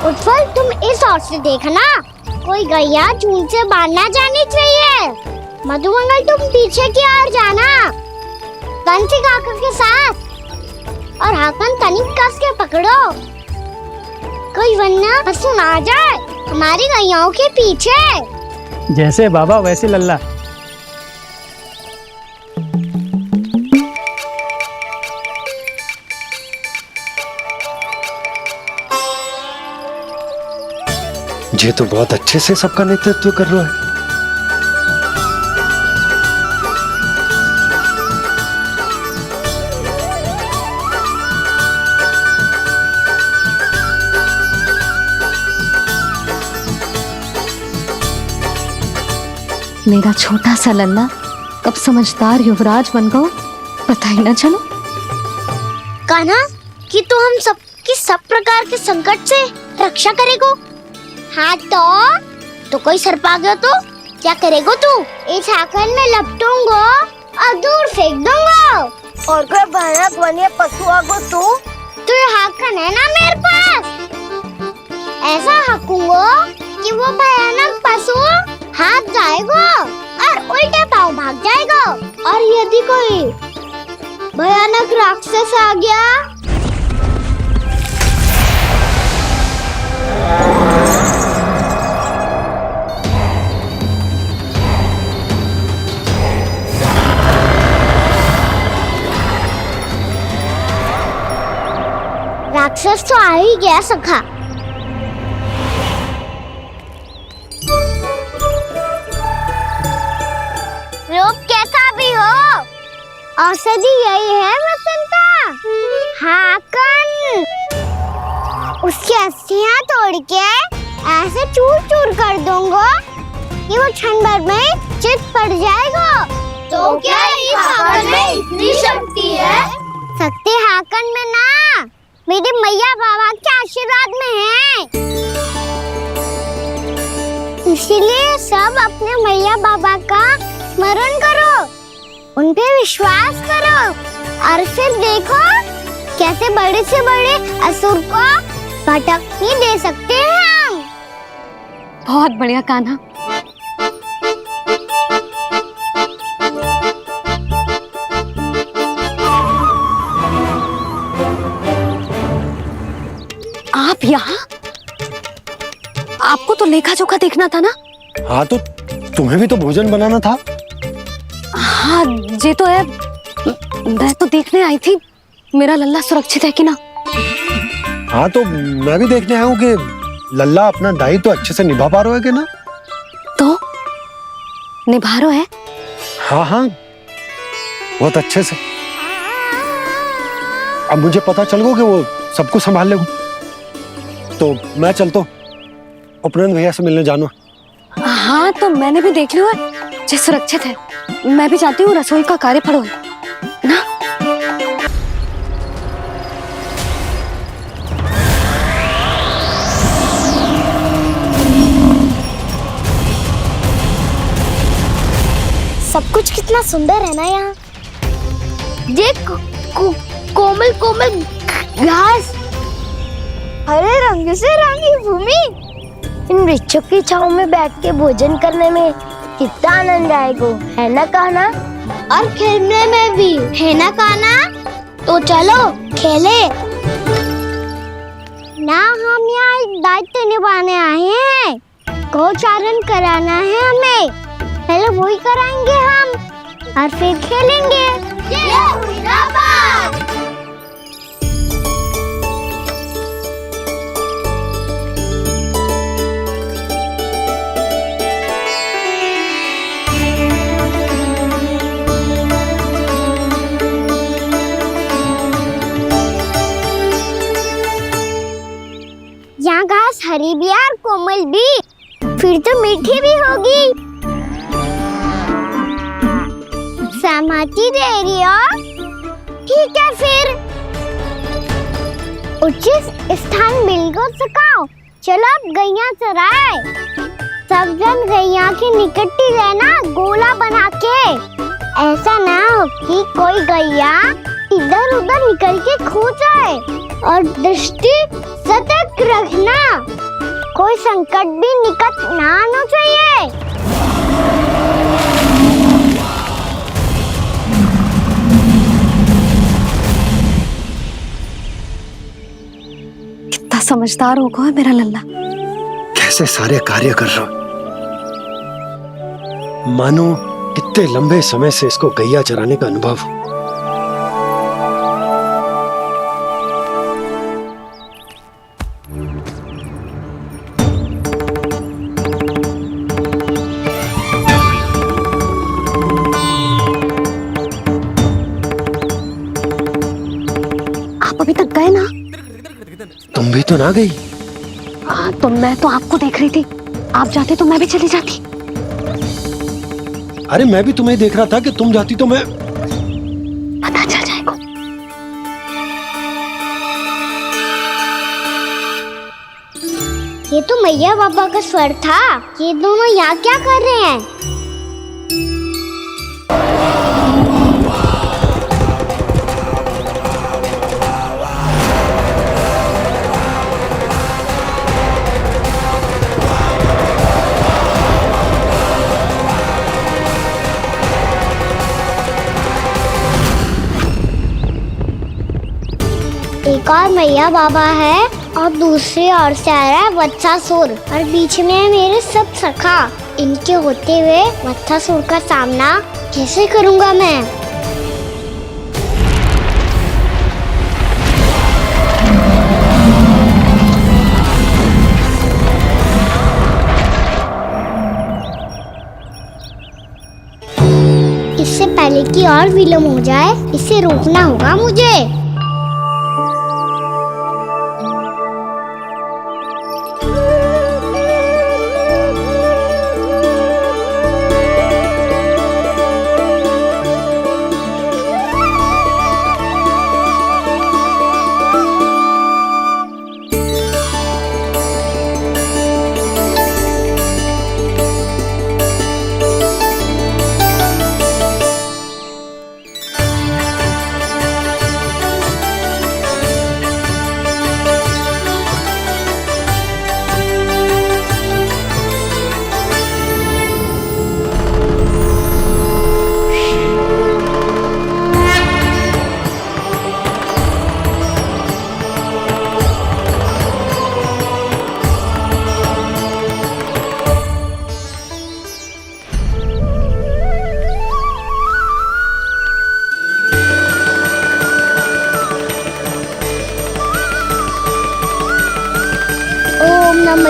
उज्जवल, तुम इस ओर से देखना, कोई गैया झूठ से बाहर ना जानी चाहिए। मधुमंगल, तुम पीछे की ओर जाना, बंसी काका के साथ, और हाकन तनिक कस के पकड़ो, कोई वरना पशु ना आ जाए हमारी गैयाओं के पीछे। जैसे बाबा वैसे लल्ला। ये तो बहुत अच्छे से सबका नेतृत्व कर रहा है। मेरा छोटा सा लल्ला कब समझदार युवराज बन गो पता ही ना चलो। कान्हा, कि तू हम सबकी सब प्रकार के संकट से रक्षा करेगो। हाँ तो कोई सर्प आ गया तो क्या करेगो तू? इस हाकन में लपटूंगा और दूर फेंक दूंगा। और कोई भयानक वन्य पशु आगो तो ये हाकन है ना मेरे पास, ऐसा हाकूंगा कि वो भयानक पशु हाथ जाएगा और उल्टे पाँव भाग जाएगा। और यदि कोई भयानक राक्षस आ गया राक्षस तो आ ही गया सखा। रूप कैसा भी हो, औषधि यही है वसंता। हाकन उसकी अस्थियां तोड़ के ऐसे चूर चूर कर दूंगा कि वो क्षण भर में चित पड़ जाएगा। तो क्या इस हाकन में इतनी शक्ति है? शक्ति हाकन में ना, मेरी मैया बाबा के आशीर्वाद में है। इसीलिए सब अपने मैया बाबा का स्मरण करो, उन पे विश्वास करो, और फिर देखो कैसे बड़े से बड़े असुर को भटकने दे सकते हैं हम। बहुत बढ़िया कान्हा। आप यहाँ? आपको तो लेखा जोखा देखना था ना? हाँ तो तुम्हें भी तो भोजन बनाना था। हाँ ये तो है, मैं तो देखने आई थी मेरा लल्ला सुरक्षित है कि ना। हाँ तो मैं भी देखने आया हूँ कि लल्ला अपना दायित्व तो अच्छे से निभा पा रहे हो कि ना? तो निभा रहे है? हाँ हाँ, बहुत अच्छे से। अब मुझे पता चल गया कि वो सब कुछ संभाल लेगा, तो मैं चलता हूँ, उपनंद भैया से मिलने जाना। हाँ, तो मैंने भी देख लिया है, जे सुरक्षित है। मैं भी चाहती हूँ रसोई का कार्य पड़ो ना। सब कुछ कितना सुंदर है ना यहाँ। ये कोमल कोमल घास, हरे रंग से रंगी भूमि, इन वृक्षों की छांव में बैठ के भोजन करने में कितना आनंद आएगा, है ना कान्हा? और खेलने में भी, है ना कान्हा? तो चलो खेले ना। हम यहाँ एक दायित्व निभाने आए हैं, गौचारण कराना है हमें। पहले वही कराएंगे हम और फिर खेलेंगे। ये हुई ना बात। यहाँ घास हरी भी और कोमल भी, फिर तो मीठी भी होगी। सहमति दे रही हो? ठीक है फिर, उचित स्थान मिलकर सकाओ। चलो अब गैया चराए। सब जन गैया के निकट ही रहना, गोला बना के। ऐसा ना हो कि कोई गैया इधर उधर निकल के खो जाए, और दृष्टि सतर्क रखना, कोई संकट भी निकट ना आना चाहिए। कितना समझदार होगा मेरा लल्ला। कैसे सारे कार्य कर रहा, मानो कितने लंबे समय से इसको गैया चराने का अनुभव हो। आप अभी तक गए ना? तुम भी तो ना गई। तो मैं तो आपको देख रही थी, आप जाते तो मैं भी चली जाती। अरे मैं भी तुम्हें देख रहा था कि तुम जाती तो मैं। पता चल जाएगा। ये तो मैया बाबा का स्वर था। ये दोनों यहाँ क्या कर रहे हैं? एक और मैया बाबा है और दूसरी ओर से आ रहा है वत्सासुर, और बीच में है मेरे सब सखा। इनके होते हुए वत्सासुर का सामना कैसे करूंगा मैं? इससे पहले कि और विलम्ब हो जाए, इसे रोकना होगा मुझे।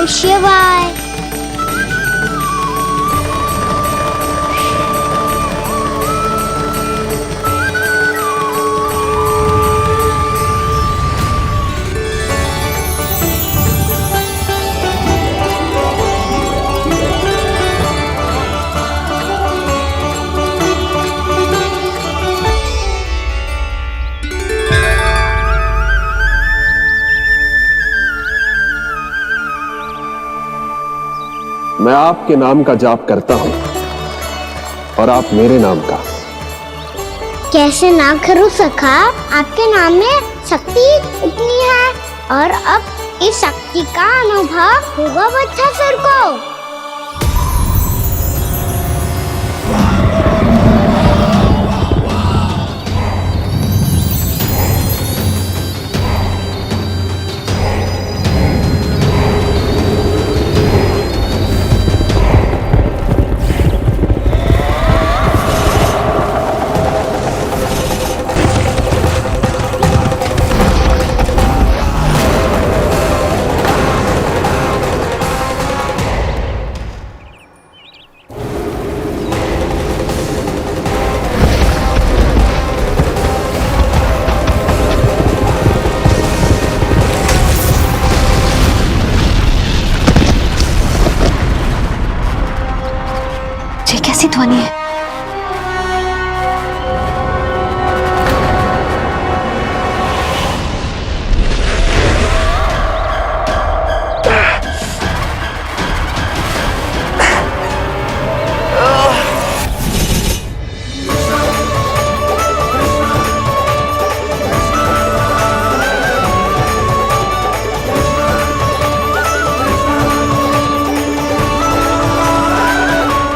नमः शिवाय। मैं आपके नाम का जाप करता हूं और आप मेरे नाम का। कैसे ना करूं सखा, आपके नाम में शक्ति इतनी है और अब इस शक्ति का अनुभव होगा वत्सासुर को। ये कैसी ध्वनि है?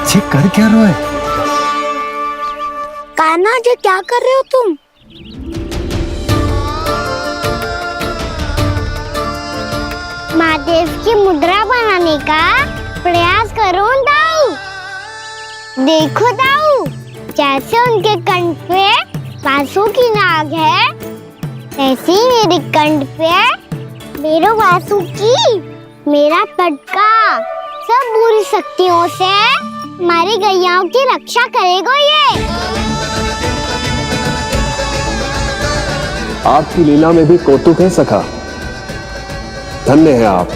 ये कर क्या रहे हो? कान्हा जी क्या कर रहे हो तुम? महादेव की मुद्रा बनाने का प्रयास करो दाऊ। देखो दाऊ, जैसे उनके कंठ पे वासु की नाग है, ऐसे ही मेरे कंठ पे मेरे वासु की मेरा पटका सब बुरी शक्तियों से हमारी गैयाओं की रक्षा करेगा ये। आपकी लीला में भी कौतुक है सखा, धन्य है आप।